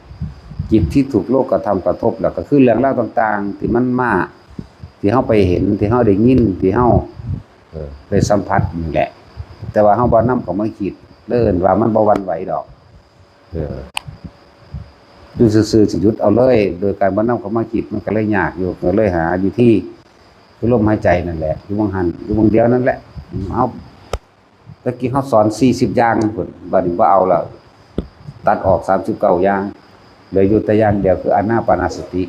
จิตที่ถูกโลกกระทำกระทบแล้วก็คือเรื่องราวต่างๆที่มันมาที่เฮาไปเห็นที่เฮาได้ยินที่เฮาได้สัมผัสนี่แหละแต่ว่าเฮาบ่นำเข้ามาคิดเอิ้นว่ามันบ่หวั่นไหวดอกอยู่ซื่อๆสิหยุดเอาเลยโดยการบ่นำเข้ามาคิดมันก็เลยยากอยู่ก็เลยหาอยู่ที่คือลมหายใจนั่นแหละอยู่บางหันอยู่บางเดียวนั่นแหละเอาตะกี้เฮาสอน40อย่างพุ่นบัดนี้บ่เอาแล้วตัดออก39อย่างเหลืออยู่แต่อย่างเดียวคืออานาปานสติ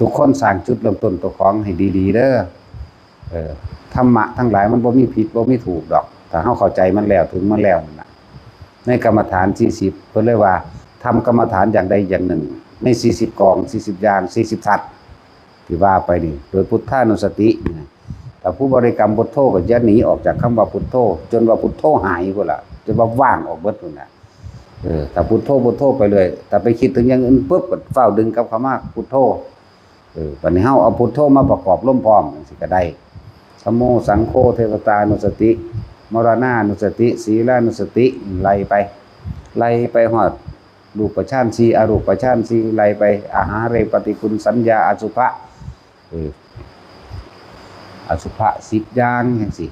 ทุกคนสร้างจุดเริ่มต้นตัวของให้ดีๆเด้อธรรมะทั้งหลายมันบ่มีผิดบ่มีถูกดอกถ้าเฮาเข้าใจมันแล้วถึงมันแล้วนั่นน่ะในกรรมฐาน40เพิ่นเลยว่าทำกรรมฐานอย่างใดอย่างหนึ่งใน40กอง40อย่าง40ทัศที่ว่าไปนี่โดยพุทธานุสติถ้าผู้บริกรรมพุทโธก็อย่าหนีออกจากคำว่าพุทโธจนว่าพุทโธหายพุ่นล่ะจนว่าว่างออกเบิดพุ่นน่ะถ้าพุทโธไปเลยแต่ไปคิดถึงอย่างอื่นปุ๊บก็เฝ้าดึงกับคำว่าพุทโธบัดนี้เฮาเอาพุทโธมาประกอบร่วมพร้อมจังซี่ก็ได้ธัมโมสังโฆเทวตานุสติมรณานุสติศีลานุสติไล่ไปฮอดรูปฌาน4อรูปฌาน4ไล่ไปอาหารเรปฏิกุลสัญญาอสุภะอสุภะ10อย่างจังซี่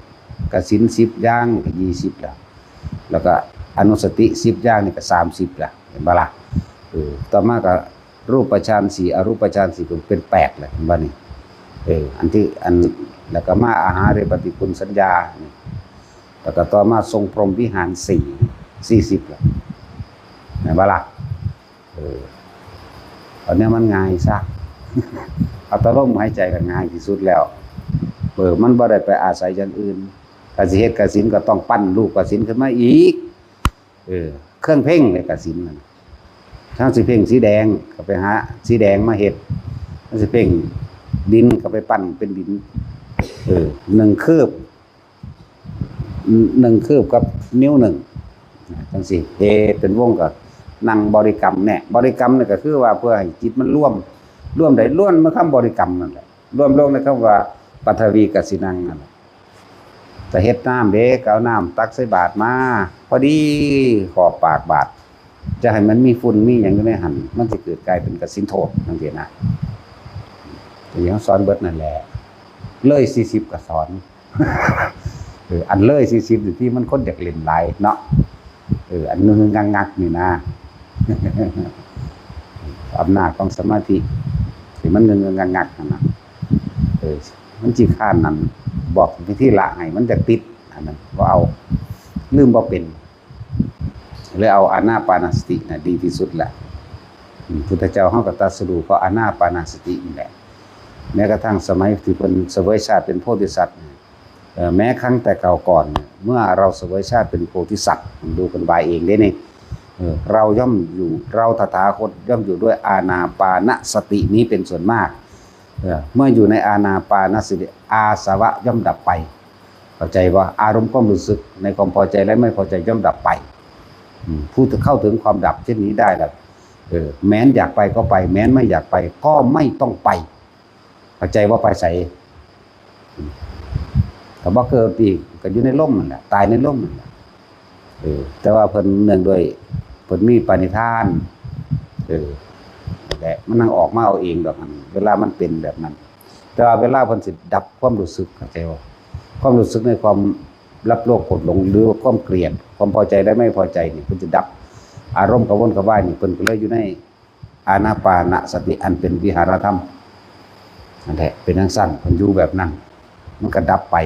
กสิณ10อย่างก็20แล้วก็อนุสติ10อย่างนี่ก็30ล่ะเห็นบ่ล่ะต่อมาก็รูปฌาน4อรูปฌาน4ก็เป็น8ล่ะเห็นบ่นี่อันแล้วก็มาอาหารเรปฏิกุลสัญญาแล้วก็ต่อมาทรงพรหมวิหาร40ล่ะเห็นบ่ล่ะอันนี้มันง่ายซะเอาแต่ลมหายใจก็ง่ายที่สุดแล้วมันบ่ได้ไปอาศัยอย่างอื่นกสิเฮ็ดกสิณก็ต้องปั้นรูปกสิณขึ้นมาอีกเครื่องเพ่งในกสิณนั่นถ้าสิเพ่งสีแดงก็ไปหาสีแดงมาเฮ็ดถ้าสิเพ่งดินก็ไปปั้นเป็นดิน1 คืบกับนิ้ว1จังซี่เฮ็ดเป็นวงก็นั่งบริกรรมแน่บริกรรมนี่ก็คือว่าเพื่อให้จิตมันร่วมได้ล้วนมาคำบริกรรมนั่นแหละร่วมลงในคำว่าปัทวีกสินังนั่นแหละแต่เฮ็ดน้ำเด้ก็เอาน้ำตักใส่บาตรมาพอดีขอบปากบาตรจะให้มันมีฝุ่นมีหยังอยู่ในหั่นมันสิเกิดกลายเป็นกสิณโทษจังซี่นะอย่างสอนเบิดนั่นแหละเลย40ก็สอนอันเลย40อยู่ที่มันคนอยากเล่นหลายเนาะอันนึงงักๆนี่นะอำนาจของสมาธิที่มันงักๆนั่นน่ะมันสิค้านนั่นบอกวิธีละให้มันจะติดอันนั้นบ่เอาลืมบ่เป็นเลยเอาอานาปานสติน่ะดีที่สุดแหละพุทธเจ้าเฮาก็ตรัสรู้เพราะอานาปานสตินี่แหละแม้กระทั่งสมัยที่เพิ่นเสวยชาติเป็นโพธิสัตว์แม้ครั้งแต่เก่าก่อนเมื่อเราเสวยชาติเป็นโพธิสัตว์ดูกันบายเองได้นี่เราตถาคตย่อมอยู่ด้วยอานาปานสตินี้เป็นส่วนมากเมื่ออยู่ในอานาปานสติอาสวะย่อมดับไปเข้าใจว่าอารมณ์ความรู้สึกในความพอใจและไม่พอใจย่อมดับไปผู้ที่เข้าถึงความดับเช่นนี้ได้แล้วแม้นอยากไปก็ไปแม้นไม่อยากไปก็ไม่ต้องไปเข้าใจว่าไปใส่ก็บ่เกิดอีกก็อยู่ในร่มนั่นแหละตายในร่มนั่นแหละ แต่ว่าเพิ่นเนื่องด้วยเพิ่นมีปณิธานแต่มันนั่งออกมาเอาเองดอกมันเวลามันเป็นแบบนั้นแต่ว่าเวลาเพิ่นสิดับความรู้สึกเข้าใจบ่ความรู้สึกในความรับโลภกดหลงหรือความเกลียดความพอใจได้ไม่พอใจนี่เพิ่นจะดับอารมณ์กระวนกระวายนี่เพิ่นก็เลยอยู่ในอานาปานสติอันเป็นวิหารธรรมนั่นแหละเป็นจังซั่นเพิ่นอยู่แบบนั้นมันก็ดับไป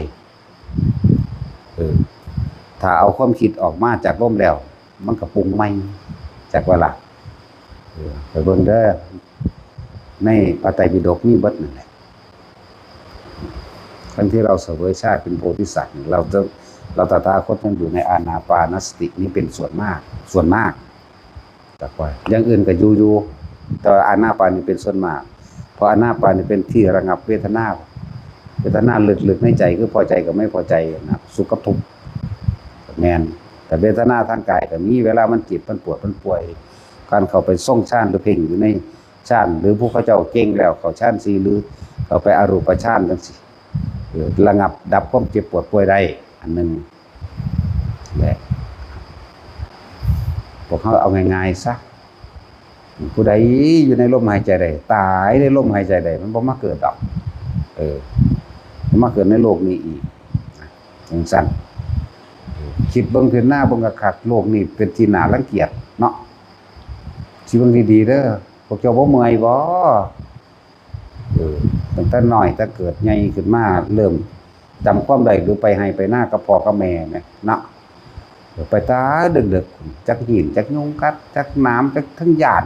ถ้าเอาความคิดออกมาจากลมแล้วมันก็ปรุงใหม่จากเวลาไปเบิ่งเด้อในพระไตรปิฎกมีเบิดนั่นแหละครั้งที่เราเสวยชาติเป็นโพธิสัตว์เราตถาคตยังอยู่ในอานาปานสตินี้เป็นส่วนมากจากว่าอย่างอื่นก็อยู่แต่อานาปานนี่เป็นส่วนมากเพราะอานาปานนี่เป็นที่ระงับเวทนาลึกๆในใจคือพอใจกับไม่พอใจนะสุขกับทุกข์แม่นแต่เวทนาทางกายก็มีเวลามันเจ็บมันปวดมันป่วยการเข้าไปส่งฌานหรือเพ่งอยู่ในฌานหรือผู้เขาเจ้าเก่งแล้วเขาฌาน4หรือเขาไปอรูปฌานจังซี่ระงับดับความเจ็บปวดป่วยได้อันนึงแหละพวกเขาเอาง่ายๆซะผู้ใดอยู่ในลมหายใจใดตายในลมหายใจใดมันบ่มาเกิดดอกมันมาเกิดในโลกนี้อีกจังซั่นคิดเบิ่งเพิ่นหน้าเบิ่งคักๆโลกนี้เป็นที่น่ารังเกียจเนาะสิเบิ่งดีๆเด้อพวกเจ้าบ่เมื่อยบ่ตั้งแต่น้อยแต่เกิดใหญ่ขึ้นมาเริ่มจำความได้หรือไปให้ไปหน้ากับพ่อกับแม่เนี่ยเนาะไปตาดึกๆจักหินจักยุงกัดจักน้ำจักทั้งย่าน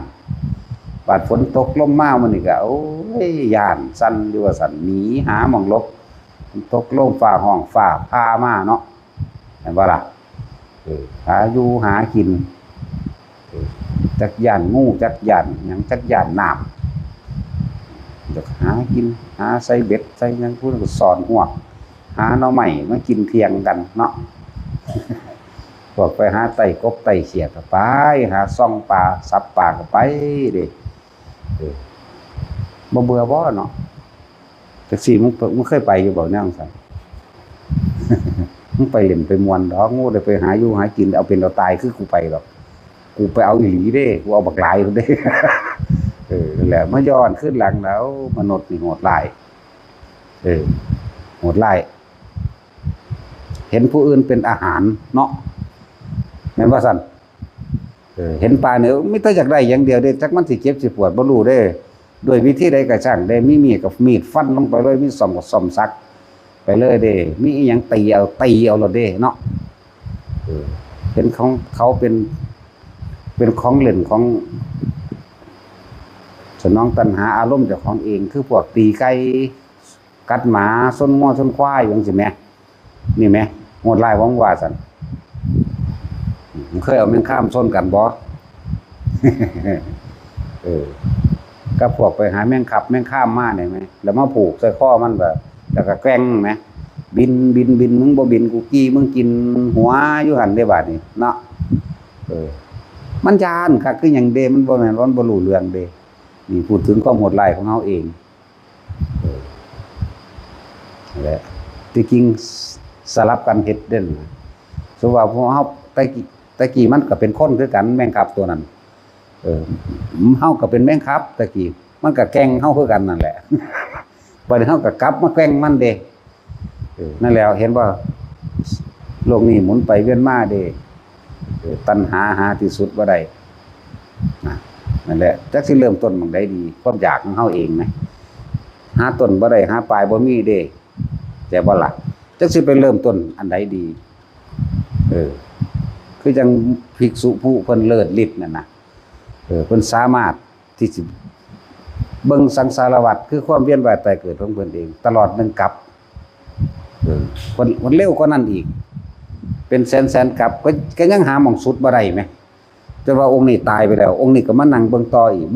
บาดฝนตกลมมามันนี่ก็โอ้ยย่านสั่นอยู่ว่าสั่นหนีหาหม่องหลบตกลมฟ้าห้องฟ้าพามาเนาะเห็นบ่ล่ะหาอยู่หากินจักย่านงูจักย่านหยังจักย่านน้ำจะหากินหาใส่เบ็ดใส่หยังพูดก็สอนหัวหาหน่อไม้มากินเพียงกันเนาะพวกไปหาไต่กบไต่เขียดก็ไปหาซ่องปลาซับปลาก็ไปดิบ่เบื่อบ่เนาะจักซี่มึงเคยไปอยู่บ่แนวซั่น มึงไปเล่นไปมวนดอกงูได้ไปหาอยู่หากินเอาเป็นเอาตายคือกูไปหรอกกูไปเอาอีหลีเด้กูเอาบักหลายเด้ นั่นแหละมาย้อนขึ้นหลังแล้วมนุษย์นี่โหดร้ายโหดร้ายเห็นผู้อื่นเป็นอาหารเนาะแม่นว่าซั่นเห็นปลาเนี่ยไม่ต้องอยากได้อย่างเดียวเด้จักมันสิเจ็บสิปวดบ่รู้เด้ด้วยวิธีใดก็ช่างได้มีมีดกับมีดฟันลงไปเลยมีซ่อมกับซ่อมซักไปเลยเด้มีอีหยังตีเอาโลดเด้เนาะเห็นของเขาเป็นของเล่นของสนองตัณหาอารมณ์เจ้าของเองคือพวกตีไก่กัดหมาส้นง้อส้นควายจังซี่แหมนี่แหมโหดร้ายว่ว่าซั่นเคยเอาแม่งข้ามส้นกันบ่ ก็พวกไปหาแม่งขับแม่งข้ามมาได้ไหมแล้วมาผูกใส่ข้อมันแบบแล้วก็แกล้งไหมบินมึงบ่บินกูกี้มึงกินหัวอยู่หันได้บาดนี่เนาะมันยานค่ะคืออย่างเดมันบ่แม่นว่าบ่รู้เรื่องเดนี่พูดถึงความโหดร้ายของเฮาเองนั่นแหละที่จริงสลับกันเฮ็ดเด่นสมมุติว่าพวกเฮาตะกี้มันก็เป็นคนคือกันแม่งขับตัวนั้นเฮาก็เป็นแม่งครับตะกี้มันก็แกล้งเฮาคือกันนั่นแหละบัดนี้เฮาก็กลับมาแกล้งมันเด้นั่นแล้วเห็นบ่โลกนี้หมุนไปเวียนมาเด้ตัณหาหาที่สุดบ่ได้นั่นแหละจักสิเริ่มต้นหม้องใดดีความอยากของเฮาเองนะหาต้นบ่ได้หาปลายบ่มีเด้แต่บ่ล่ะจักสิไปเริ่มต้นอันใดดีคือจังภิกษุผู้เพิ่นเลิศฤทธิ์นั่นน่ะเพิ่นสามารถที่สิเบิ่งสังสารวัฏคือความเวียนว่ายตายเกิดของเพิ่นเองตลอด1กับเพิ่นเร็วกว่านั้นอีกเป็นแสนๆกับก็ยังหาหม่องสุดบ่ได้แหมแต่ว่าองค์นี้ตายไปแล้วองค์นี้ก็มานั่งเบิ่งต่ออีก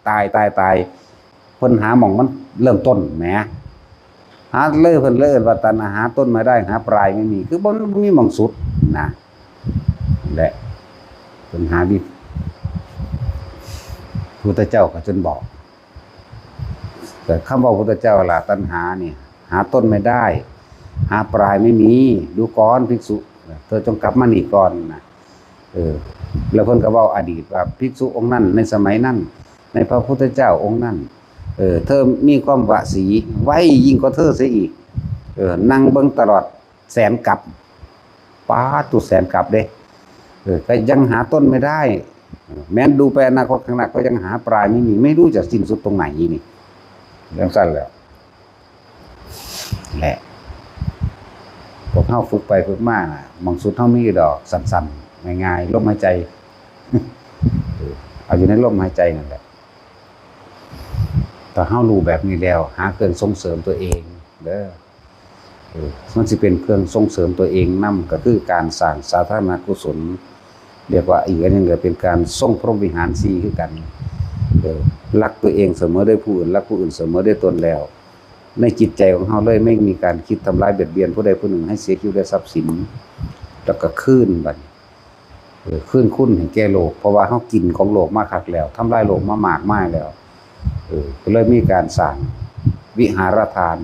ตายเพิ่นหาหม่องมันเริ่มต้นแหมหาเพิ่นเอิ้นว่าตัณหาต้นไม่ได้หาปลายไม่มีคือบ่มีหม่องสุดนะนั่นแหละเพิ่นหาวิพุทธเจ้าก็จนบอกแต่คำว่าพุทธเจ้าล่ะตัณหานี่หาต้นไม่ได้หาปลายไม่มีดูก่อนภิกษุ เธอจงกลับมานี่ก่อนนะแล้วเพิ่นก็เว้าอดีตว่าภิกษุองค์นั้นในสมัยนั้นในพระพุทธเจ้าองค์นั้นเธอมีความวสีไว้ยิ่งกว่าเธอเสียอีกนั่งเบิ่งตลอดแสนกับป้าตุแสนกับเด้ก็ยังหาต้นไม่ได้แม้นดูไปอนาคตข้างหน้าก็ยังหาปลายไม่มีไม่รู้จะสิ้นสุดตรงไหนนี่เรื่องสั้นแล้วแหละพวกเฮาฝึกไปฝึกมาน่ะมองสุดเฮามีดอกสั้นๆง่ายๆลมหายใจ เอาอยู่ในลมหายใจนั่นแหละแต่เฮารู้แบบนี้แล้วหาเครื่องส่งเสริมตัวเองเด้อมันสิเป็นเครื่องส่งเสริมตัวเองนำก็คือการสร้างสาธารณกุศลเรียกว่าอีกอันนึงก็เป็นการส่งพรหมวิหาร4คือกันรักตัวเองเสมอด้วยผู้อื่นรักผู้อื่นเสมอด้วยตนแล้วในจิตใจของเฮาเลยไม่มีการคิดทำร้ายเบียดเบียนผู้ใดผู้หนึ่งให้เสียชีวิตและทรัพย์สินแล้วก็คืนบัดคืนคุณให้แก่โลกเพราะว่าเฮากินของโลกมาคักแล้วทำลายโลกมามากมายแล้วก็เลยมีการสร้างวิหารทาน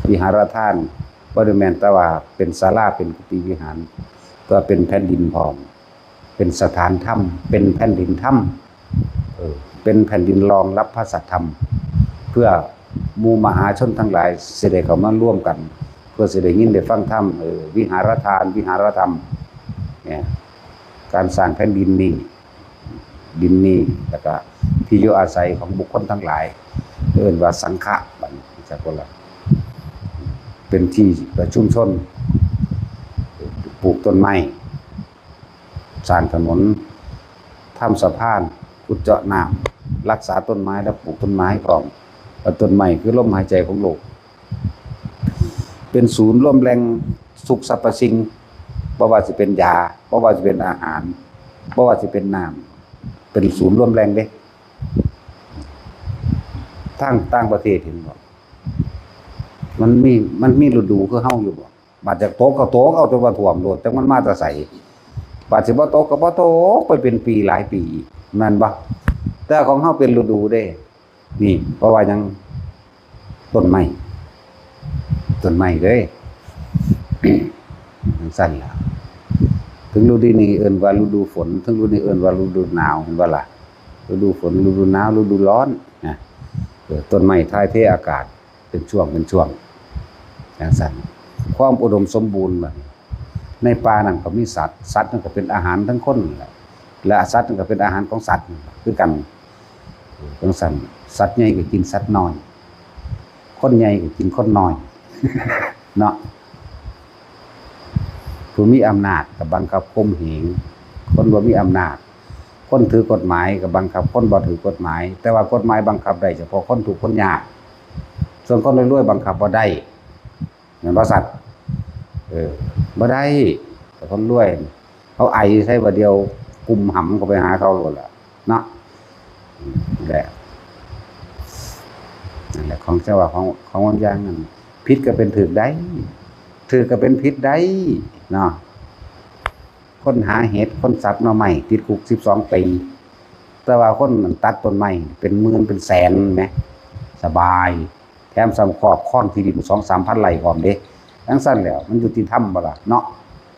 วิหารทานบ่ได้แม่นแต่ว่าเป็นศาลาเป็นกุฏิวิหารก็เป็นแผ่นดินพร้อมเป็นสถานธรรมเป็นแผ่นดินธรรมเป็นแผ่นดินรองรับพระสัทธรรมเพื่อหมู่มหาชนทั้งหลายสิได้เข้ามาร่วมกันเพื่อสิได้ยินได้ฟังธรรมวิหารทานวิหารธรรมเนี่ยการสร้างแผ่นดินนี้แล้วก็ที่อยู่อาศัยของบุคคลทั้งหลายเรียกว่าสังฆะบัดนี้จักว่าล่ะเป็นที่ประชุมชนปลูกต้นไม้สร้างถนนทำสะพานขุดเจาะน้ำรักษาต้นไม้และปลูกต้นไม้พร้อมต้นไม้คือลมหายใจของโลกเป็นศูนย์รวมแหล่งสุขสรรพสิ่งบ่ว่าสิเป็นยาบ่ว่าสิเป็นอาหารบ่ว่าสิเป็นน้ำเป็นศูนย์รวมแหล่งเด้ต่างประเทศเห็นบ่มันมีฤดูคือเฮาอยู่บ่บาดจากโตก็โตเอาจนว่าท่วมโลดจังมันมาแต่ไสบาดสิบ่โตก็บ่โตไปเป็นปีหลายปีแม่นบ่แต่ของเฮาเป็นฤดูเด้นี่เพราะว่ายังต้นไม้เด้ สั้นล่ะถึงฤดูนี้เอิ้นว่าฤดูฝนถึงฤดูนี้เอิ้นว่าฤดูหนาวเห็นบ่ล่ะฤดูฝนฤดูหนาวฤดูร้อนนะต้นไม้ถ่ายเทอากาศเป็นช่วงอย่างสั้นความอุดมสมบูรณ์บัดในป่านั่นก็มีสัตว์นั่นก็เป็นอาหารทั้งคนแหละและสัตว์นั่นก็เป็นอาหารของสัตว์คือกันจังซั่นสัตว์ใหญ่ก็กินสัตว์น้อยคนใหญ่ก็กินคนน้อยเนาะผู้มีอำนาจก็บังคับข่มเหงคนบ่มีอำนาจคนถือกฎหมายก็บังคับคนบ่ถือกฎหมายแต่ว่ากฎหมายบังคับได้เฉพาะคนทุกข์คนยากส่วนคนรวยๆบังคับบ่ได้แม่นบ่สัตว์บ่ได้แต่คนรวยเขาไอใช้บ่เดียวกุมหำก็ไปหาเขาโลดล่ะเนาะนั่นแหละของเจ้าว่าของบางอย่างนั้นพิษก็เป็นถูกได้ถูกก็เป็นพิษได้เนาะคนหาเห็ดคนสับหน่อไม้ติดคุก12 ปีแต่ว่าคนตัดต้นไม้เป็นหมื่นเป็นแสนแหมสบายแถมสำครอบครองที่ดิน 2-3 พันไร่พร้อมเด้จังซั่นแล้วมันยุติธรรมบ่ล่ะเนาะ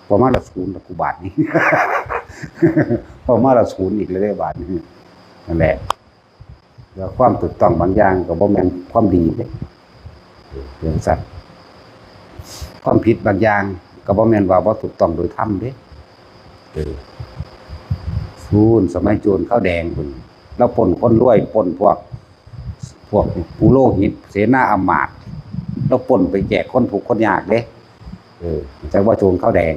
พอมาละศูนย์ตะกูบาทนี่ พอมาละศูนย์อีกเลยได้บาทนี่นั่นแหละแล้วความถูกต้องบางอย่างก็บ่แม่นความดีเด้เรื่องสัตว์ความผิดบางอย่างก็บ่แม่นว่าบ่ถูกต้องโดยธรรมเด้สมัยโจรข้าวแดงพุ่นแล้วปล้นคนรวยปล้นพวกปุโรหิตเสนาอำมาตย์แล้วปล้นไปแจกคนทุกข์คนยากเด้จักว่าโจรข้าวแดง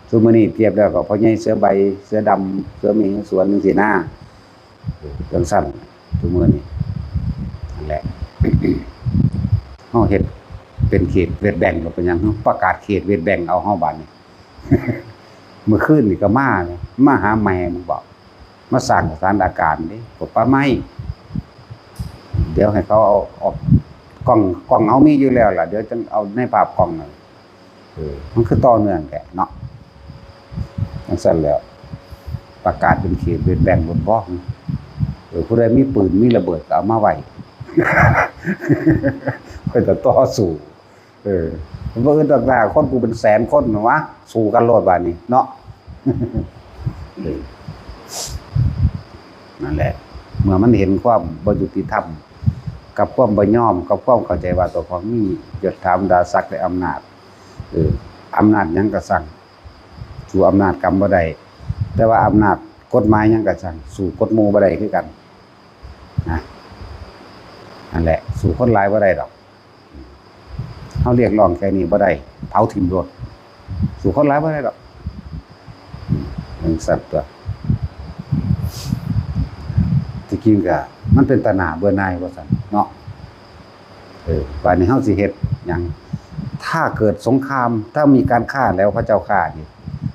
ซุมื้อนี้เปรียบแล้วก็พ่อใหญ่เสือใบเสือดำเสือหมีสวนจังซี่นะจังซั่นซุมื้อนี้นั่นแหละ เฮาเฮ็ดเป็นเขตเวทแบ่งบ่เป็นหยังประกาศเขตเวทแบ่งเอาเฮาบัดนี้ เมื่อคืนนี่ก็มาหาแม่มึงบอกมาสร้างสถานการณ์เด้บ่ป่าไม้เดี๋ยวให้เขาเอาออกกล้องเฮามีอยู่แล้วล่ะเดี๋ยวจังเอาในภาพกล้องนั่นมันคือต่อเนื่องแกเนาะจังซั่นแล้วประกาศเป็นเขตเวทแบ่งบนบ่ผู้ใดมีปืนมีระเบิดก็เอามาไว้ เพื่อจะต่อสู้ บ่อื่นต่างๆคนกูเป็นแสนคนวะสู้กันโลดบาดนี้เนาะ นั่นแหละเมื่อมันเห็นความบ่ยุติธรรมกับความบ่ยอมกับความเข้าใจว่าตัวของมียศถาบรรดาศักดิ์และอำนาจอำนาจหยังก็สั่งสู่อำนาจกรรมบ่ได้แต่ว่าอำนาจกฎหมายหยังก็สั่งสู่กฎหมู่บ่ได้คือกันนะนั่นแหละสู่คนหลายบ่ได้ดอกเฮาเรียกร้องแค่นี้บ่ได้เผาถิ่มรถสู่คนหลายบ่ได้ดอกมันสัตว์ตัวที่จริงก็มันเป็นตนาเบื่อหน่ายว่าซั่นเนาะบัดนี้เฮาสิเฮ็ดหยังถ้าเกิดสงครามถ้ามีการฆ่าแล้วพระเจ้าฆ่านี่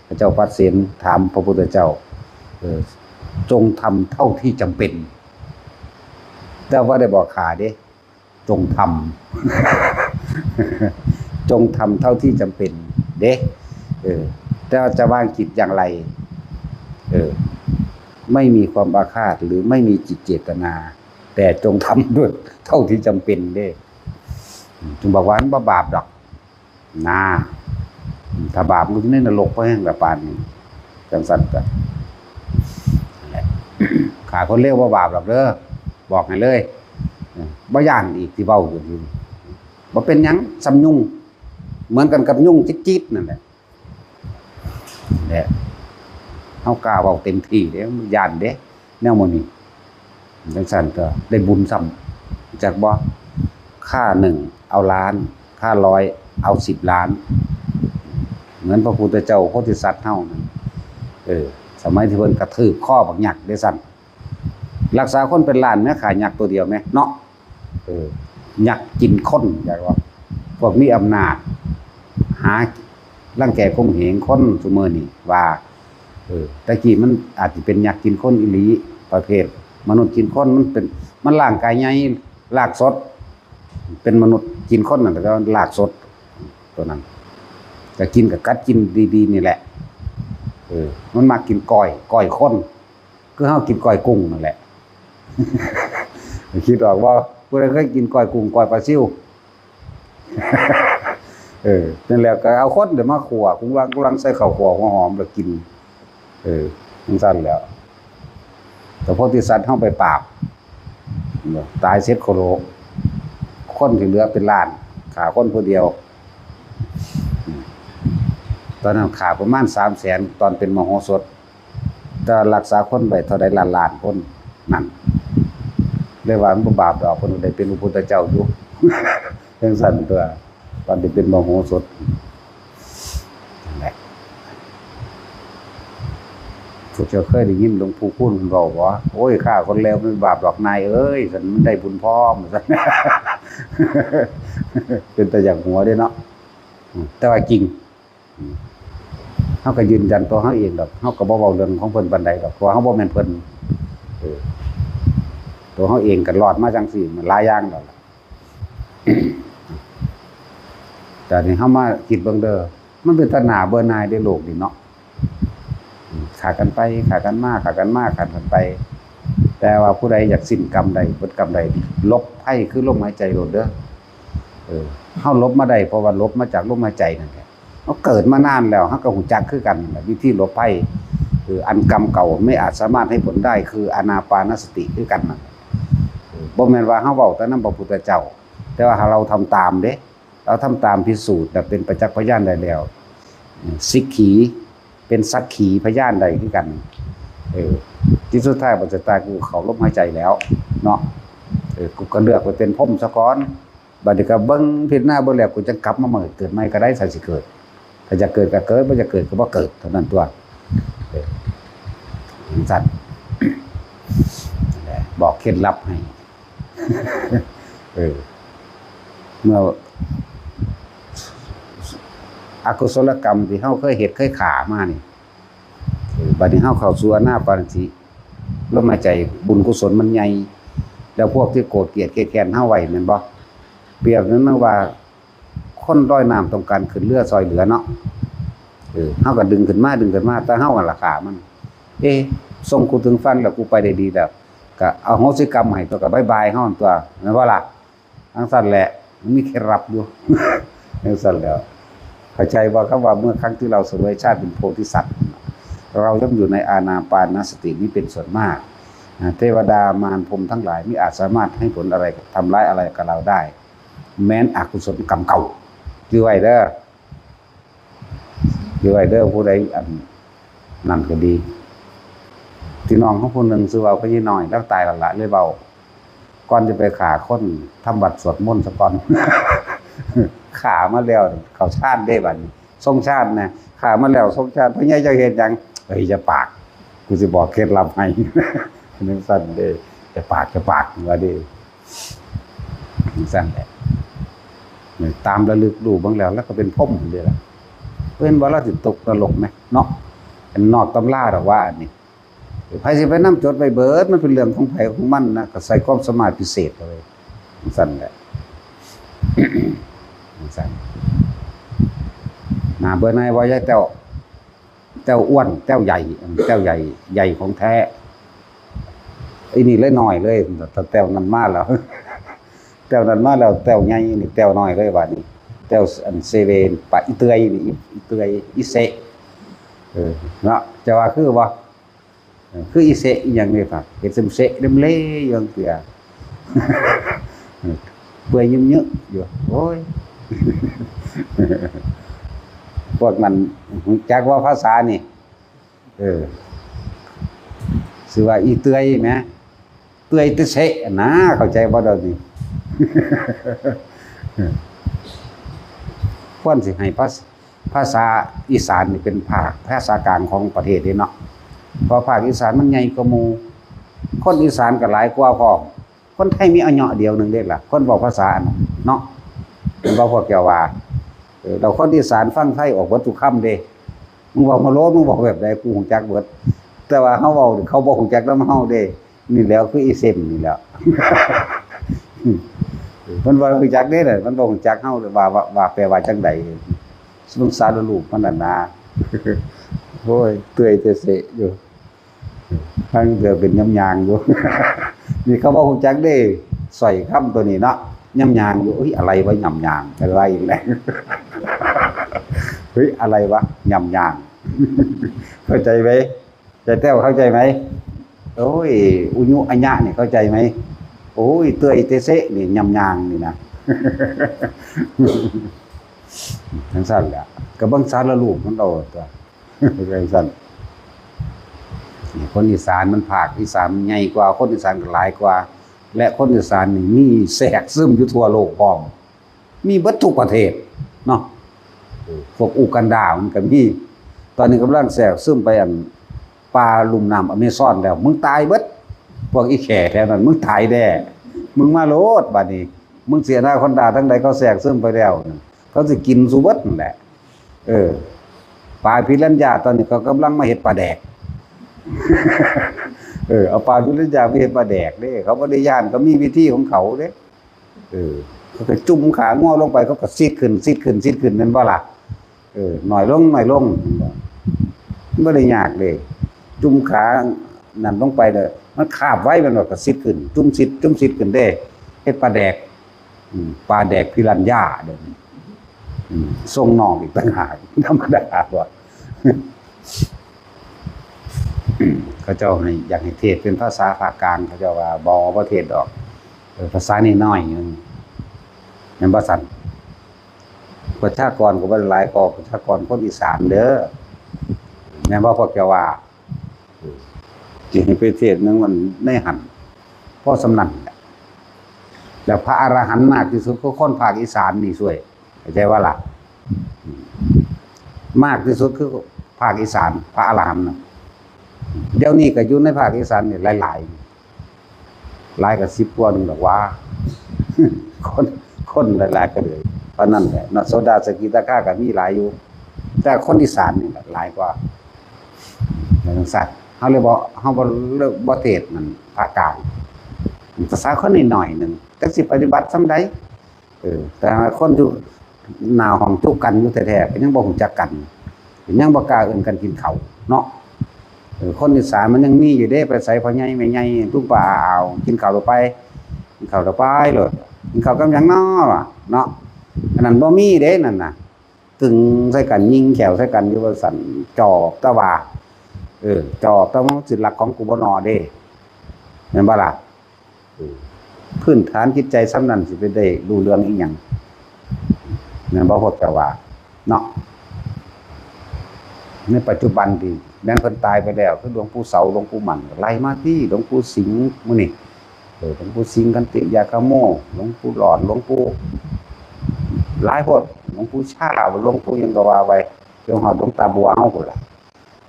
พระเจ้าปัดเสนถามพระพุทธเจ้าจงทำเท่าที่จำเป็นแต่ว่าได้บอกฆ่าเด้จงทำ จงทำเท่าที่จำเป็นเด้แต่จะวางจิตอย่างไรไม่มีความอาฆาตหรือไม่มีจิตเจตนาแต่จงทำด้วยเท่าที่จำเป็นเด้จึงบอกว่ามันบ่บาปดอกนะถ้าบาปมันจะในนรกเพราะแห้งแบบปานนี้จังซั่นก็ขาคนเลวบ่บาปหรอกเด้อบอกให้เลยบ่ย่านอีกที่เว้าอยู่บ่เป็นหยังซำยุ่งเหมือนกันกับยุ่งจิ๊ดๆนั่นแหละเฮากล้าเว้าเต็มที่เด้มันย่านเด้แนวมื้อนี้จังซั่นก็ได้บุญซ้ำจักบ่ค่า1เอาล้านค่า100เอา10ล้านเหมือนพระพุทธเจ้าโพธิสัตว์เฮานั่นสมัยที่เพิ่นกระทืบข้อบักยักษ์ได้ซั่นรักษาคนเป็นล้านแม้ขายักษ์ตัวเดียวแม้เนาะยักษ์กินคนอยากว่าพวกมีอำนาจหารังแกข่มเหงคนซุมื้อนี้ว่าตะกี้มันอาจสิเป็นยักษ์กินคนอีหลีประเภทมนุษย์กินคนมันร่างกายใหญ่ลากสดเป็นมนุษย์กินคนนั่นแต่ก็ลากสดตัวนั้นก็กินกับกัดกินดีๆนี่แหละมันมากินก้อยคนคือเฮากินก้อยกุ้งนั่นแหละ คิดออกว่าผู้ใดเคยกินก้อยกุ้งก้อยปลาซิว นั่นแหละก็เอาคนเดี๋ยวมาขั่วกำลังใส่ข้าวขั่วหัวหอมแล้วกินมันสั้นแล้วแต่พวกที่สัตว์เฮาไปปราบตายเสร็จโคโลคนที่เหลือเป็นล้านขาคนผู้เดียวตอนนั้นขาประมาณ300,000ตอนเป็นมโหสถแต่รักษาคนไปเท่าใดล้านคนนั่นเรียกว่ามันบ่บาปดอกเพิ่นได้เป็นพระพุทธเจ้าอยู่ จังซั่นตัวตอนที่เป็นมโหสถนั่นแหละพวกเจ้าเคยได้ยินหลวงปู่คูณเว้าบ่โอ้ยฆ่าคนเลวมันบาปดอกนายเอ้ยซั่นมันได้บุญพร้อมซั่น เป็นแต่อย่างหัวเด้เนาะแต่ว่าจริงเฮาก็ยืนยันตัวเฮาเองดอกเฮาก็บ่เว้าเรื่องของเพิ่นปานใดดอกเพราะเฮาบ่แม่นเพิ่นตัวเฮาเองก็รอดมาจังซี่มันหลายอย่างดอก แต่นี่เฮามาคิดเบิ่งเด้อมันเป็นตัณหาเบื่อหน่ายในโลกนี่เนาะขากันไปขากันมาขากันไปแต่ว่าผู้ใดอยากสิ้นกรรมใดเบิดกรรมใดลบไผคือลมหายใจโลดเด้อเฮาลบมาได้เพราะว่าลบมาจากลมหายใจนั่นแหละเฮาเกิดมานานแล้วเฮาก็ฮู้จักคือกันนั่นแหละวิธีลบไผคืออันกรรมเก่าไม่อาจสามารถให้ผลได้คืออานาปานสติคือกันนั่นบ่แม่นว่าเฮาเว้าแต่นำพระพุทธเจ้าแต่ว่าเราทำตามเด้เราทำตามพิสูจน์แบบเป็นประจักษ์พยานได้แล้วสิกขีเป็นสักขีพยานได้คือกันที่สุดท้ายบ่จะตายกูเข้าลมหายใจแล้วเนาะกูก็เลือกไปเป็นพรหมซะก่อนบัดนี้ก็เบิ่งพิจารณาเบิ่งแล้วกูจะกลับมาใหม่เกิดใหม่ก็ได้ถ้าสิเกิดถ้าจะเกิดก็เกิดบ่จะเกิดก็บ่เกิดเท่านั้นตัวสั่นบอกเคล็ดลับให้ เมื่ออกุศลกรรมที่เฮาเคยเฮ็ดเคยขามานี่บัดนี้เฮาเข้าสู่อนาปานสติลมหายใจบุญกุศลมันใหญ่แล้วพวกที่โกรธเกลียดแค้นเฮาไว้แม่นบ่เปรียบนั้นว่าคนลอยน้ำต้องการขึ้นเรือซอยเหลือเนาะเฮาก็ดึงขึ้นมาแต่เฮาก็ราคามันส่งกูถึงฟันแล้วกูไปได้ดีแล้วก็เอาโหสิกรรมให้ตัวก็บ๊ายบายเฮาตัวแม่นบ่ล่ะทั้งสั้นแหละมันมีเคล็ดลับอยู่ นั่นสั่นแล้วเข้าใจว่าคำว่าเมื่อครั้งที่เราเสวยชาติเป็นโพธิสัตว์เราย่อมอยู่ในอานาปานสตินี้เป็นส่วนมากเทวดามารพรหมทั้งหลายมิอาจสามารถให้ผลอะไรทำร้ายอะไรกับเราได้ แม้นอกุศลกรรมเก่าอยู่ไว้เด้อผู้ใดอันนั่นก็ดีที่น้องเขาคนหนึ่งซื้อเบาก็ยี่น้อยแล้วตายละเลยเบาก่อนจะไปขาคนทำบัตรสวดมนต์สักก่อนขามาแล้วเขาชาติได้บัดทรงชาตินะขามาแล้วทรงชาติพระใหญ่จะเห็นยังเฮ้ยจะปากกูจะบอกเคล็ดลับให้นึกสั้นเด้จะปากว่าดีสั้นแหละตามระลึกดูบ้างแล้วก็เป็นพ่มเดียวละเป็นว่าเราติดตกตลกไหมเนาะนอกตำราหรอว่าอันนี้ไผสิไปน้ำจดไปเบิดมันเป็นเรื่องของไผของมันนะก็ใส่ความสามารถพิเศษเลยสั้นแหละสั้นเบอร์นายว่าใหญ่เต้าอ้วนเต้าใหญ่ของแท้ไอ้นี่เลยหน่อยเลยแต่เต้านั้นมาแล้วเต้าใหญ่นี่เต้าน้อยเลยบัดนี้เต้าอันเซเว่นปะอีเตยนี่อีเตยอีเซเนาะจะว่าคือบ่คืออีเซอีหยังนี่ครับเฮ็ดซึมเซเดมเล่อย่างเตี้ยเปื่อยยุ่มๆอยู่โอ้ยพวกนั้นจักว่าภาษานี่ชื่อว่าอีเตยแหมเตยตะเสะนะเข้าใจบ่ดอกนี่ควรสิให้ภาษาอีสานนี่เป็นภาษากลางของประเทศนี่เนาะเพราะภาคอีสานมันใหญ่กว่าหมู่คนอีสานก็หลายกว่าพร้อมคนไทยมีอันเหาะเดียวนึงเด้ล่ะคนบอกภาษาเนาะเป็นบ่พวกแกว่าเราคนอีสานฟังไทยออกเบิดทุกคำเด้มึงบอกมาโลดมึงบอกแบบใดกูฮู้จักเบิดแต่ว่าเขาบ่ฮู้จักนำเฮาเด้นี่แล้วคืออีเซมนี่แหล้วมันบ่ฮู้จักเด้มันบ่ฮู้จักเฮาว่าแปลว่าจังได๋สงสารลูกมันน่ะนะโอ้ยเตยเตเสะอยู่ทั้งเดือเป็นยำยางอยู่นี่เขาบ่ฮู้จักเด้สอยคำตัวนี้เนาะยำยางอยู่เฮ้ยอะไรวะยำยางอะไรอีกแล้วเฮ้ยอะไรวะยำยางเข้าใจไหมใจแต้วเข้าใจไหมโอ้ยอุญุอัญญะนี่เข้าใจไหมโอ้ยเตยเตเสะนี่ยำยางนี่นะทั้งสั้นแหละกับบางสารลูกมันโตตัวทั้งสั้นคนอีสานมันภาคอีสานใหญ่กว่าคนอีสานหลายกว่าและคนอีสานนี่มีแทรกซึมอยู่ทั่วโลกพร้อมมีเบิดทุกประเทศเนาะพวกอูกันดามันก็มีตอนนี้กำลังแทรกซึมไปอันป่าลุ่มน้ำอเมซอนแล้วมึงตายเบิดพวกอีแข่แถวนั้นมึงตายแน่มึงมาโลดบัดนี้มึงเสียหน้าคนด่าทั้งใดเขาแทรกซึมไปแล้วเขาสิกินสุเบิดนั่นแหละปลาพิรัญญาตอนนี้เขากำลังมาเฮ็ดปลาแดกเอาปลาพิรัญญาไปเฮ็ดปลาแดกเด้เขาบ่ได้ย่านเขามีวิธีของเขาเด้เขาก็จุ่มขางอลงไปเขาก็ซีดขึ้นนั่นบ่ล่ะหน่อยลงบ่ได้ยากเลยจุ่มขานั่นลงไปเด้อมันคาบไว้มันก็ซีดขึ้นจุ่มซีดขึ้นเด้เฮ็ดปลาแดกปลาแดกพิรัญญาเด้ทรงนองอีกต่างหากธรรมดาบ่เขาเจ้าให้อยากให้เทศเป็นภาษาภาคกลางเขาเจ้าว่าบ่เทศดอกภาษานี่น้อยนึงแม่นบ่สั่นประชากรก็บ่หลายกว่าประชากรคนอีสานเด้อแม่นบ่พวกเจ้าว่าสิให้ไปเทศนึงมันในหันพอสำนันแล้วพระอรหันต์มากที่สุดก็คนภาคอีสานนี่ช่วยเข้าใจว่าล่ะมากที่สุดคือภาคอีสานพระอรหันต์เดี๋ยวนี้ก็อยู่ในภาคอีสานนี่หลายก็10กว่านึงดอกว่าคนหลายๆก็เลยเพราะนั่นแหละโสดาสกิทาคาก็มีหลายอยู่แต่คนอีสานนี่หลายกว่าจังซั่นเฮาเลยบ่เทศมันภาคกลางภาษาคนนิดหน่อยนึงแต่สิปฏิบัติซำใดแต่คนอยู่หน้าห้องจุกันอยู่แท้ๆก็ยังบ่ฮู้จักกันยังบ่กล้าเอิ้นกันกินข้าวเนาะคนอีสานมันยังมีอยู่เด้ไปใส่พ่อใหญ่แม่ใหญ่ลุงป้าเอากินข้าวต่อไปกินข้าวต่อไปเลยกินข้าวกับหยังน้อล่ะเนาะ อันนั้นบ่มีเด้นั่นน่ะกึ่งใส่กันยิงแขวใส่กันอยู่ว่าสั่นจอบตะว่าจอบตะว่าสิหลักของกูบ่นอเด้แม่นบ่ล่ะพื้นฐานจิตใจซ้ำนั้นสิไปได้รู้เรื่องอีหยังแม่นบ่พบแต่ว่าเนาะในปัจจุบันที่แม่นเพิ่นตายไปแล้วคือหลวงปู่เสาหลวงปู่หมั่นไล่มาที่หลวงปู่สิงห์มื้อนี้หลวงปู่สิงห์กันติยากาโมหลวงปู่หลอดหลวงปู่หลายคนหลวงปู่ชาหลวงปู่ยังก็ว่าไปจนฮอดหลวงตาบัวเอาพุ่นล่ะ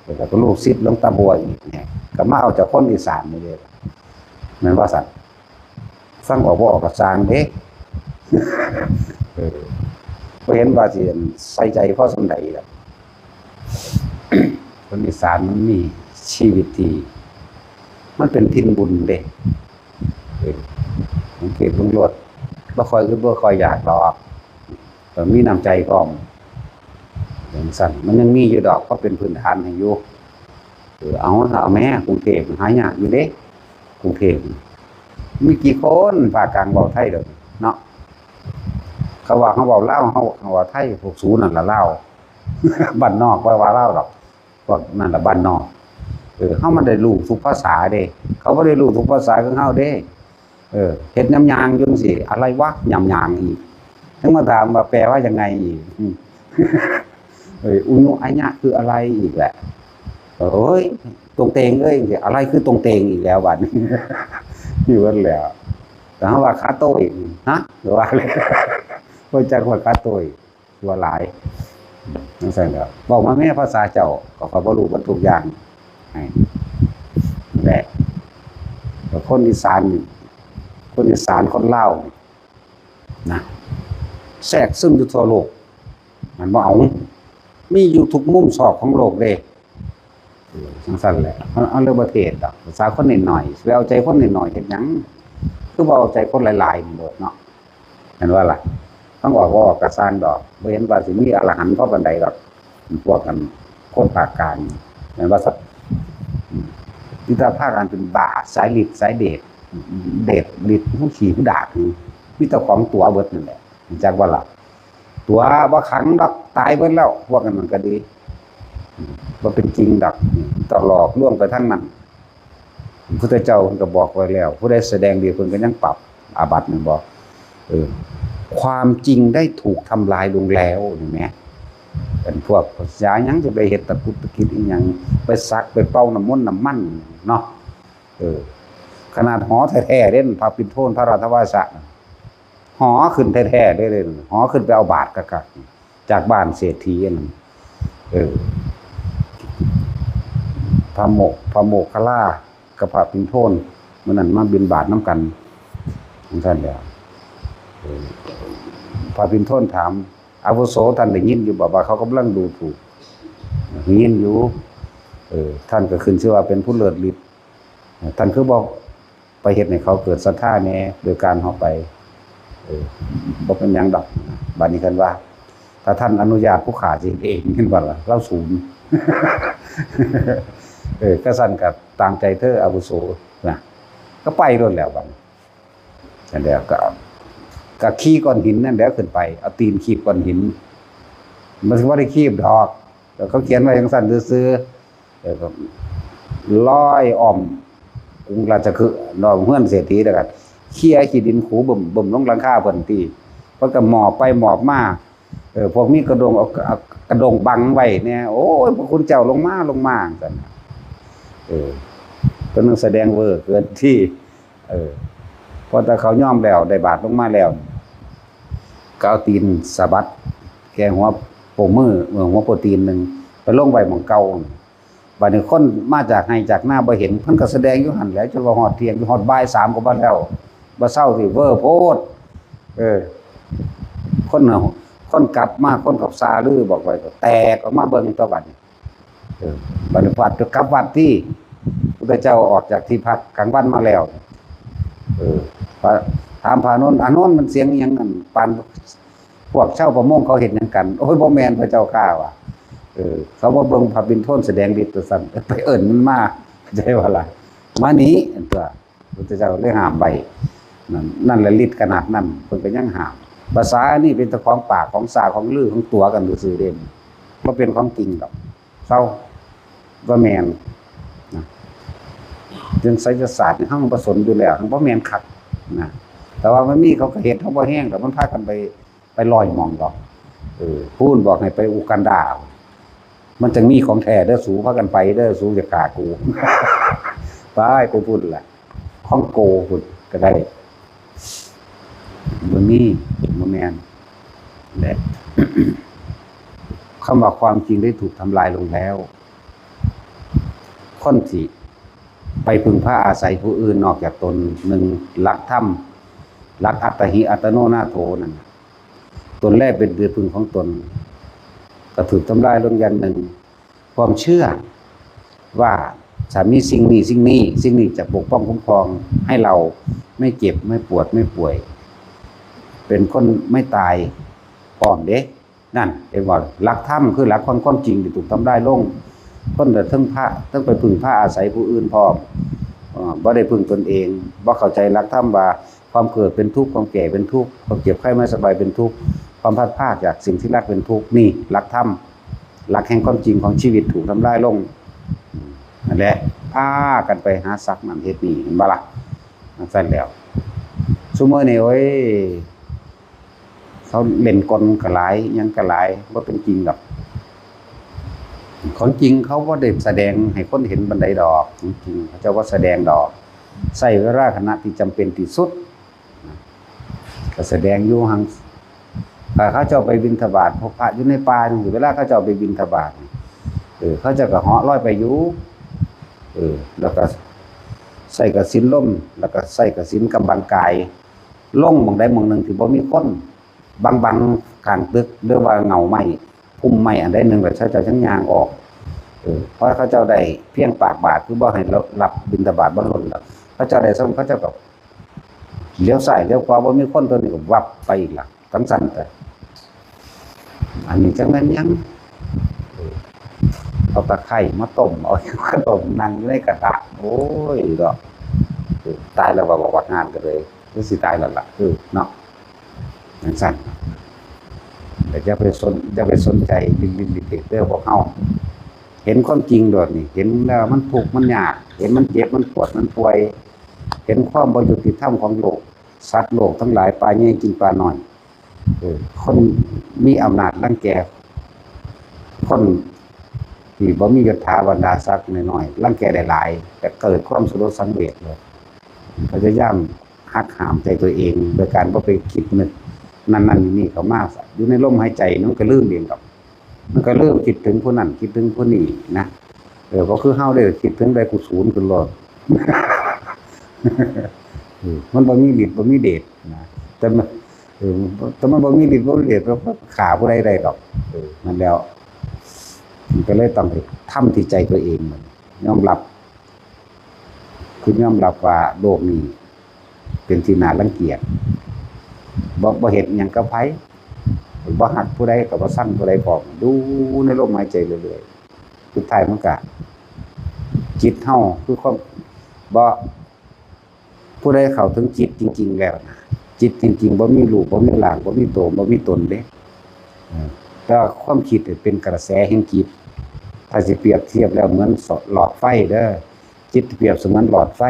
แล้วก็ลูกศิษย์หลวงตาบัวอีกเนี่ยก็มาเอาจากคนอีสานนี่เด้แม่นว่าซั่นฟังออกบ่ออกก็สร้างเด้บ่เห็นว่าสิใส่ใจพอสำใดล่ะคนอีสานมันมีชีวิตที่มันเป็นทินบุญเด้สังเกตเบิ่งโลดบ่ค่อยอยากดอกแต่มีน้ำใจพร้อมอย่างสั่นมันยังมีอยู่ดอกก็เป็นพื้นฐานให้อยู่เอาแม่กรุงเทพหายากอยู่เด้กรุงเทพมีกี่คนภาคกลางเว้าไทยเด้อเนาะเขาว่าเขาเว้าลาวเขาว่าไทยพวกสูนั่นล่ะลาวบ้านนอกว่าลาวดอกพวกนั่นล่ะบ้านนอกเฮามันได้รู้ทุกภาษาเด้เขาบ่ได้รู้ทุกภาษาของเฮาเด้เฮ็ดยำยางจังซี่อะไรวะยำยางอีกทั้งมาถามว่าแปลว่ายังไงอีกอุญุอัญญะคืออะไรอีกแหละโอ้ยตรงเตงเอ้ยอะไรคือตรงเตงอีกแล้วบัดนี้อยู่กันแล้วแต่ว่าคาโต้อีกฮะหรือว่าอะไรบ่จักว่าคาโต้อีกว่าหลายจังซั่นแล้วบอกมาแม่ภาษาเจ้าก็บ่รู้เบิดทุกอย่างแหละคนอีสานคนลาวนะแทรกซึมอยู่ทั่วโลกมันบ่เอามีอยู่ทุกมุมซอกของโลกเด้จังซั่นแหละเอาเรื่องประเทศดอกภาษาคนนิดหน่อยสิเอาใจคนนิดหน่อยเฮ็ดหยังคือบ่เอาใจคนหลายๆนี่โดดเนาะเห็นว่าล่ะต้องบอกว่ากระสร้างดอกบ่เห็นว่าสิมีอรหันต์พอปานใดดอกพวกกันคนภาคกลางเห็นว่าสักที่ถ้าภาคกลางเป็นบ้าสายฤทธิ์สายเดชฤทธิ์ผู้ขี่ผู้ดาบมีแต่ของตัวเบิดนั่นแหละจักว่าล่ะตัวบ่ขังดอกตายเบิดแล้วพวกนั้นมันก็ดีบ่เป็นจริงดอกตลอกล่วงไปทั้งนั้นพุทธเจ้าเพิ่นก็บอกไว้แล้วผู้ใดแสดงดีเพิ่นก็ยังปรับอาบัตินั่นบ่ความจริงได้ถูกทำลายลงแล้วเห็นมั้ยเป็นพวกภาษาหยังจะไปเฮ็ดตะกุดตะกิดอีหยังไปซักไปเป่าน้ำมนต์น้ำมันเนาะขนาดหอแท้ๆเด้พระปิ่นโทนพระราชวาสะหอขึ้นแท้ๆได้เลยหอขึ้นไปเอาบาตรกักจากบ้านเศรษฐีนั่นพระโมคคัลลากับพระปิ่นโทนมื้อนั้นมาบิณฑบาตนำกันจังซั่นแหละพระปิ่นโทนถามอาวุโสท่านได้ยินอยู่บ่ว่าเขากำลังดูถูกยินอยู่ท่านก็ขึ้นชื่อว่าเป็นผู้เลิศฤทธิ์ท่านคือบอกไปเฮ็ดให้เขาเกิดศรัทธาแน่โดยการเฮาไปบ่เป็นหยังดอกบัดนี้กันว่าถ้าท่านอนุญาตผู้ขาสิเองเห็นบ่ล่ะเราศูนย์ก็สั่นก็ตามใจเธออาวุโสนะก็ไปโดนแล้วบัดนั่นแหละก็ขี้ก้อนหินนั่นแหละขึ้นไปเอาตีนขีบก้อนหินมันสิบ่ได้ขีบดอกแต่เขาเขียนไว้จังซั่นซื่อๆก็ลอยอ้อมกรุงราชคฤห์ดอกเฮือนเศรษฐีแล้วก็เขี่ยขี้ดินขูบ่มลงหลังคาเพิ่นติเพิ่นก็หมอบไปหมอบมาพวกมีกระดงเอากระดงบังไว้แน่โอ้ยพระคุณเจ้าลงมาซั่นเพิ่นนึงแสดงเวอร์เกินที่พอแต่เขายอมแล้วได้บาทลงมาแล้วก็เอาตีนสะบัดแกหัวโป้งมือหัวโปรตีนนึงไปลงไว้หม่องเก่าบัดนี้คนมาจากให้จากหน้าบ่เห็นเพิ่นก็แสดงอยู่หั่นแหล้วจนว่าฮอดเที่ยงฮอดบ่าย 3ก็บ่แล้วบ่เช้าสิเวอร์โพดคนกลับมาคนกับซาลือบอกไว้ก็แตกออกมาเบิ่งตัวบัดนี้บัดนี้วัดกลับวัดที่พุทธเจ้าออกจากที่พักกลางวันมาแล้วถามพระนนท์อานนท์มันเสียงอีหยังนั่นปานพวกชาวประมงเขาเฮ็ดหยังกันโอ้ยบ่แม่นพระเจ้าข้าว่ะเขาบ่เบิ่งพระปิ่นโทนแสดงฤทธิ์ซั่นไปเอิ้นมันมาใช่ว่าล่ะมานี้ตัวพุทธเจ้าเลยห้ามไว้นั่นแหละฤทธิ์ขนาดนั้นเพิ่นก็ยังห้าม ภาษาอันนี้เป็นแต่ของปากของสาของลือของตัวกันซื่อๆเด่นบ่เป็นของจริงดอกเศร้าบ่แม่นนะเรื่องไสยศาสตร์นี่เฮาบ่สนอยู่แล้วมันบ่แม่นคักนะแต่ว่ามันมีเขาก็เฮ็ดเฮาบ่แห้งดอกมันพากันไปลอยหม่องดอกพูนบอกให้ไปอูกันดามันจะมีของแท้เด้อสูพากันไปเด้อสูจะกล้ากู ไปพูดแหละฮ่องโกพูดก็ได้มันมีมันแมนและ คำว่าความจริงได้ถูกทำลายลงแล้วคนที่ไปพึงพระอาศัยผู้อื่นนอกจากตนหนึ่งรักธรรมรักอัตถิอัตโนนาโถนั่นตนแรกเป็นเดือพึงของตนก็ถูกทำลายลงอย่างหนึ่งความเชื่อว่าจะมีสิ่งนี้จะปกป้องคุ้มครองให้เราไม่เจ็บไม่ปวดไม่ป่วยเป็นคนไม่ตายพร้อมเด้นั่นเองว่ารักธรรมคือรักความจริงที่ถูกทำลายลงคนแต่ทั้งพระทั้งไปพึ่งพระอาศัยผู้อื่นพร้อมบ่ได้พึ่งตนเองบ่เข้าใจรักธรรมว่าความเกิดเป็นทุกข์ความแก่เป็นทุกข์ความเจ็บไข้ไม่สบายเป็นทุกข์ความพัดพลาดจากสิ่งที่รักเป็นทุกข์นี่รักธรรมรักแห่งความจริงของชีวิตถูกทำลายลงนั่นแหละพากันไปหาซักนั่นเฮ็ดนี่เห็นบ่ล่ะนั่นซั่นแล้วซุมื้อนี้โอ้ยเขาเล่นกลก็หลายยังก็หลายบ่เป็นจริงดอกของจริงเขาบ่ได้แสดงให้คนเห็นบันไดดอกจริงๆเขาเจ้าว่าแสดงดอกใส่เวลาขณะที่จำเป็นที่สุดก็แสดงอยู่หังเขาเจ้าไปบิณฑบาตพบพระอยู่ในป่าจังซี่เวลาเขาเจ้าไปบิณฑบาตเขาจะก็เหาะลอยไปอยู่แล้วก็ใส่กสิณล่มแล้วก็ใส่กสิณกำบังกายลงหม่องใดหม่องหนึ่งที่บ่มีคนบางข้างตึกหรือว่าเงาไม้พุ่มไม้อันใดหนึ่งแล้วเขาเจ้าจังย่างออกเพราะเขาเจ้าได้เพียงปากบาทคือบ่ให้รับบิณฑบาตบ่ล้นแล้วเขาเจ้าได้เขาเจ้าก็เลี้ยวซ้ายเลี้ยวขวาบ่มีคนตัวนี้ก็วับไปอีกล่ะทั้งสั่นแต่อันนี้จังแม่นยังเอาตะไคร้มาต้มเอาขนมนั่งอยู่ในกระทะโอ้ยดอกตายแล้วบอกว่างานกันเลยคือสิตายแล้วล่ะเนาะจังสั่นแต่จะไปสนใจลินเรื่องพวกเฮาเห็นความจริงโดดนี่เห็นแล้วมันทุกข์มันยากเห็นมันเจ็บมันปวดมันป่วยเห็นความบ่ยุติธรรมของโลกสัตว์โลกทั้งหลายปลาใหญ่กินปลาน้อยคนมีอำนาจรังแกคนที่บ่มียศถาบรรดาศักดิ์น้อยๆรังแกได้หลายแต่เกิดความสลดสังเวชเลยพยายามหักหามใจตัวเองโดยการบ่ไปคิดนึกนั่นนี่เขามาอยู่ในลมหายใจมันก็ลืมเองกับมันก็เริ่มคิดถึงผู้นั้นคิดถึงผู้นี้นะก็คือเฮาได้คิดถึงได้กุศลขึ้นรอด มันบ่มีฤทธิ์บ่มีเดชนะแต่มันบ่มีฤทธิ์บ่มีเดชก็ขาผู้ใดได้ดอกนั่นแล้วมันก็เลยต้องทำที่ใจตัวเองมันยอมรับคือยอมรับว่าโลกนี้เป็นที่น่ารังเกียจบ่เห็นหยังกับไผบ่ฮักผู้ใดก็บ่สั่งผู้ใดพร้อมดูในลมหายใจเรื่อยๆสุดท้ายมันก็จิตเฮาคือความบ่ผู้ใดเข้าถึงจิตจริงๆแล้วนะจิตจริงๆบ่มีรูปบ่มีร่างบ่มีตัวบ่มีตนเด้แต่ความคิดเป็นกระแสแห่งจิตถ้าสิเปรียบเทียบแล้วเหมือนหลอดไฟเด้อจิตเปรียบเสมือนหลอดไฟ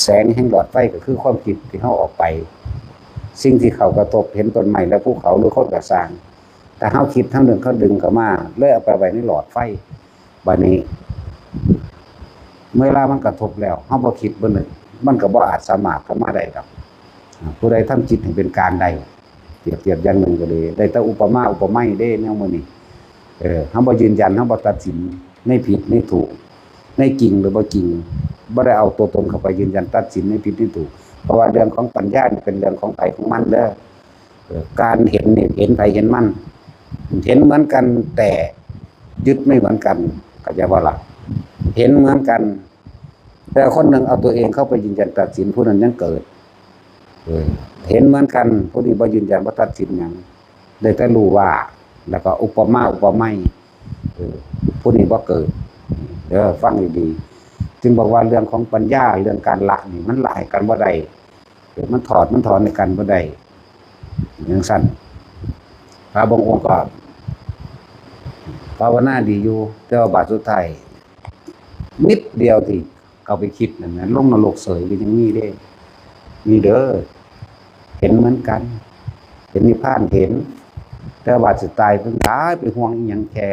แสงแห่งหลอดไฟก็คือความคิดที่เฮาออกไปสิ่งที่เขากระทบเห็นต้นไม้และภูเขาหรือคนกระสร้างแต่เฮาคิดทั้งเรื่องเขาดึงเข้ามาเลยเอาไปไว้ในหลอดไฟบัดนี้เมื่อเวลามันกระทบแล้วเฮาบ่คิดบ่นึกมันก็บ่อาจสามารถเข้ามาได้ดอกผู้ใดทำจิตให้เป็นกลางได้เปรียบเทียบอย่างหนึ่งก็เลยได้แต่อุปไมยเด้แนวมื้อนี้เฮาบ่ยืนยันเฮาบ่ตัดสินในผิดในถูกในจริงหรือบ่จริงบ่ได้เอาตัวตนเข้าไปยืนยันตัดสินในผิดในถูกเพราะว่าเรื่องของปัญญาเป็นเรื่องของไผของมันเด้อการเห็นนี่เห็นไผเห็นมันเห็นเหมือนกันแต่ยึดไม่เหมือนกันก็จะว่าล่ะเห็นเหมือนกันแต่คนหนึ่งเอาตัวเองเข้าไปยืนยันตัดสินผู้นั้นยังเกิดเห็นเหมือนกันผู้นี้บ่ยืนยันบ่ตัดสินหยังได้แต่รู้ว่าแล้วก็อุปไมยผู้นี้บ่เกิดฟังดีๆจึงบอกว่าเรื่องของปัญญาเรื่องการละนี่มันหลายกันบ่ได้ มันถอดมันถอนในกันบ่ได้อย่างสั้นพระบางองค์ก็ภาวนาดีอยู่แต่ว่าบาทสุดท้ายนิดเดียวที่เขาไปคิดนั่นนะลงนรกเสยก็ยังมีได้มีเด้อเห็นเหมือนกันเห็นนิพพานเห็นแต่บาทสุดท้ายเพิ่งตายไปห่วงอีหยังแค่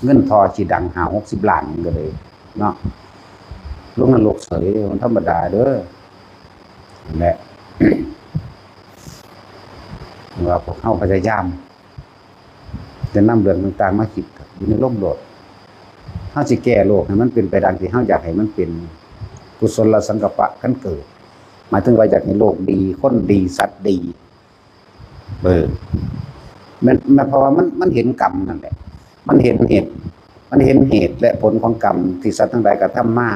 เงินทอสิดัง50 ล้านก็เลยเนาะลงนรกเสยมันธรรมดาเด้อนั่นแหละ ว่าพวกเขาพยายามจะนำเรื่องต่างๆมาคิดอยู่ในร่มโลกเขาสิแก้โลกให้มันเป็นไปดังที่เขาอยากให้มันเป็นกุศลสังกัปปะกันเกิดหมายถึงว่าอยากให้โลกดีคนดีสัตว์ดีมันเพราะว่ามันเห็นกรรมนั่นแหละมันเห็นเหตุและผลของกรรมที่สัตว์ทั้งหลายกระทำมา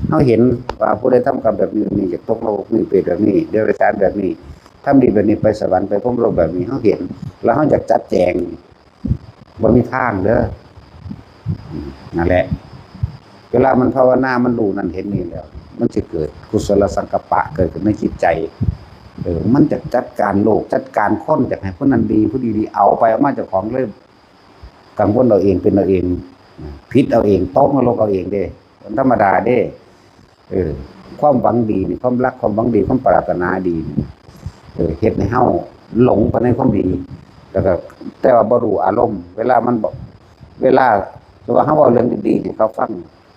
เขาเห็นว่าผู้ใดทำกรรมแบบนี้นี่จะตกโลกนี่เป็นแบบนี้เดรัจฉานแบบนี้ทำดีแบบนี้ไปสวรรค์ไปพรหมโลกแบบนี้เขาเห็นแล้วเขาอยากจัดแจงบ่มีทางเด้อนั่นแหละเวลามันภาวนามันรู้นั่นเห็นนี่แล้วมันจะเกิดกุศลสังกัปปะเกิดขึ้นในจิตใจมันจะจัดการโลกจัดการคนจากให้ผู้นั้นดีผู้ดีเอาไปเอามาจากของเริ่มกังวลเราเองเป็นเราเองพิษเอาเองตกนรกเอาเองเด้ธรรมดาเด้ความหวังดีนี่ความรักความหวังดีความปรารถนาดีเฮ็ดให้เฮาหลงไปในความดีแล้วก็แต่ว่าบ่รู้อารมณ์เวลามันบอกเวลาตัวเฮาเว้าเรื่องดีๆเขาฟัง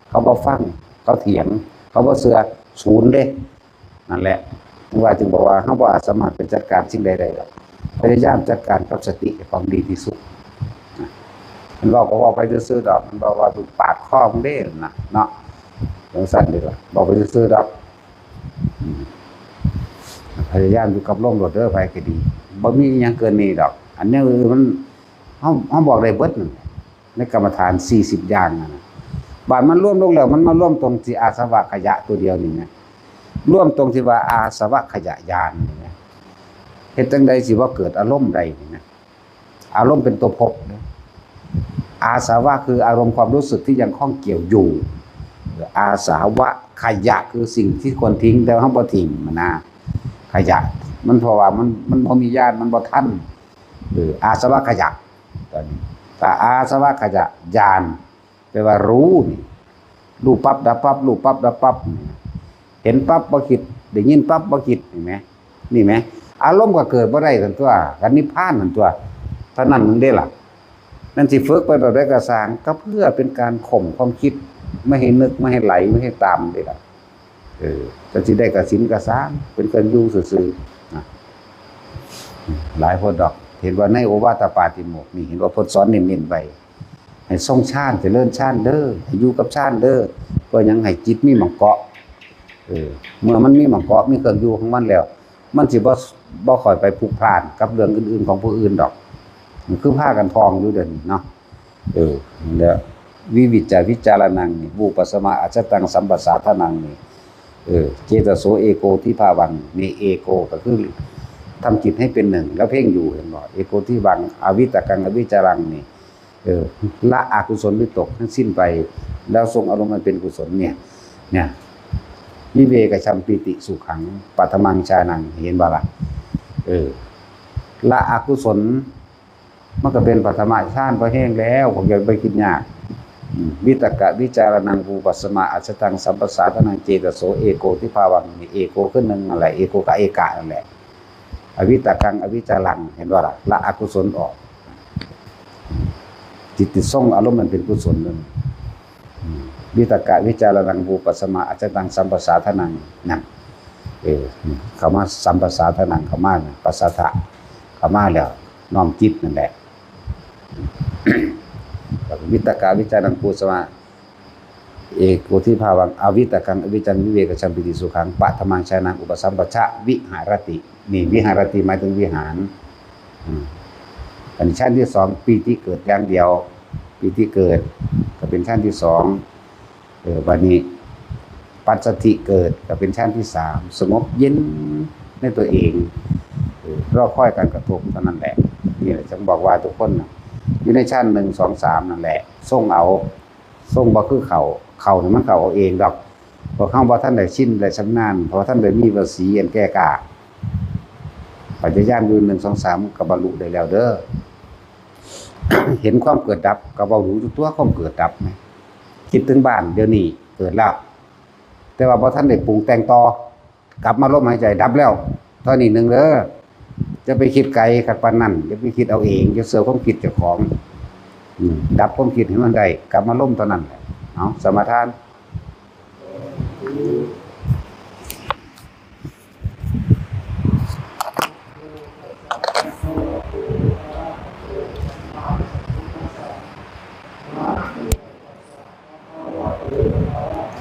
เขาบ่ฟังเขาเถียงเขาบ่เชื่อศูนย์เด้นั่นแหละว่าจึงบอกว่าเฮาบ่สามารถไปจัดการสิ่งใดๆได้พยายามจัดการกับสติของดีที่สุดมันบอกก็ว่าไปซื่อๆดอกมันบอกว่าถูกปาดคอมึงเด้นะเนาะจังซั่นดีกว่าบอกไปซื่อๆดอกพยายามอยู่กับลมรถเด้อไปก็ดีบ่มีหยังเกินนี้ดอกอันนี้มันเฮาบอกได้เบิดในกรรมฐาน40อย่างนะบาดมันร่วมลงแล้วมันมาร่วมตรงที่อาสวะขยะตัวเดียวนี่นะร่วมตรงที่ว่าอาสวะขยะญาณนี่นะเฮ็ดจังใดสิว่าเกิดอารมณ์ใดนี่นะอารมณ์เป็นตัวภพนะอาสวะคืออารมณ์ความรู้สึกที่ยังข้องเกี่ยวอยู่อาสาวะขยะคือสิ่งที่ควรทิ้งแต่เฮาบ่ทิ้งมันนะขยะมันเพราะว่ามันบ่มีญาณมันบ่ทันอาสวะขยะตอนนี้แต่อาสวะขยะญาณแปลว่ารู้นี่รู้ปั๊บดับปั๊บรู้ปั๊บดับปั๊บเห็นปั๊บบ่คิดได้ยินปั๊บบ่คิดเห็นไหมนี่ไหมอารมณ์ก็เกิดบ่ได้ซั่นตัวกันนิพพานนั่นตัวเท่านั้นมันได้ล่ะนั่นสิฝึกไปแบบใดก็สร้างก็เพื่อเป็นการข่มความคิดไม่ให้นึกไม่ให้ไหลไม่ให้ตามได้ล่ะจะสิได้กสินกสร้างเป็นการอยู่ซื่อๆนะหลายคนดอกเห็นว่าในโอวาทปาติโมกข์นี่เห็นว่าพจน์สอนเน้นๆไปให้ทรงฌานเจริญฌานเด้อให้อยู่กับฌานเด้อก็ยังให้จิตมีหม่องเกาะเมื่อมันมีหม่องเกาะมีเครื่องอยู่ของมันแล้วมันสิบ่ค่อยไปผูกพล่านกับเรื่องอื่นๆของผู้อื่นดอกมันคือพากันทองอยู่เดี๋ยวนี้เนาะแล้ววิวิจจาวิจารณังนี่บูปสมาอัจฉตังสัมปสาทนังนี่เจตโสเอโกทิภาวังนี่เอโกก็คือทำจิตให้เป็นหนึ่งแล้วเพ่งอยู่เห็นบ่เอโกทิวังอวิตกังอวิจารังนี่ละอกุศลวิตกทั้งสิ้นไปแล้วทรงอารมณ์มันเป็นกุศลเนี่ยวิเวกชัมปิติสุขังปัทมังชานังเห็นบ่ล่ะละอกุศลมันก็เป็นปัทมาฌานพอแห้งแล้วผมอย่าไปคิดยากวิตกะวิจารณังภูปัสสมาอัจฉตังสัมปสาทนังเจตโสเอโกทิภาวังนี่เอโกขึ้นหนึ่งอะไรเอโกกับเอกะนั่นแหละอวิตกังอวิจารังเห็นว่าล่ะละอกุศลออกจิตติดทรงอารมณ์มันเป็นกุศลนึงวิตกะวิจารณังภูปัสสมาอัจฉตังสัมปสาทนังนั่นคำว่าสัมปสาทนังคำว่าปัสสะทะคำว่าแล้วน้อมจิตนั่นแหละวิตกะวิจารังปูสมาเอโกทิภาวังอวิตกังอวิจันวิเวกชัมปิติสุขังปัทมังชานังอุปสัมปชะวิหารตินี่วิหารติหมายถึงวิหารอันชั้นที่สองปีที่เกิดอย่างเดียวปีที่เกิดก็เป็นชั้นที่สองวันนี้ปัจจติเกิดก็เป็นชั้นที่สามสงบเย็นในตัวเองรอค่อยการกระทบเท่านั้นแหละนี่แหละจึงบอกว่าทุกคนอยู่ในชั้น1 2 3นั่นแหละส่งเอาส่งบ่คือเขาเนี่ยมันเขาเอาเองดอก พอเข้าบ่ท่านได้ชินได้ชำนาญพอท่านได้มีภาษีอันแก่กล้าปัจจัยานอยู่1 2 3ก็บรรลุได้แล้วเด้อ เห็นความเกิดดับก็เว้ารู้ตัวความเกิดดับไหมคิดถึงบ้านเดี๋ยวนี้เกิดแล้วแต่ว่าพอท่านได้ปรุงแต่งต่อกลับมาลมหายใจดับแล้วตอนนี้นึงเด้อจะไปคิดไกลกับปานนั้นจะไปคิดเอาเองจะเสือความคิดเจ้าของดับความคิดให้มันได้กลับมาล่มตอนนั้นเอาสมาทาน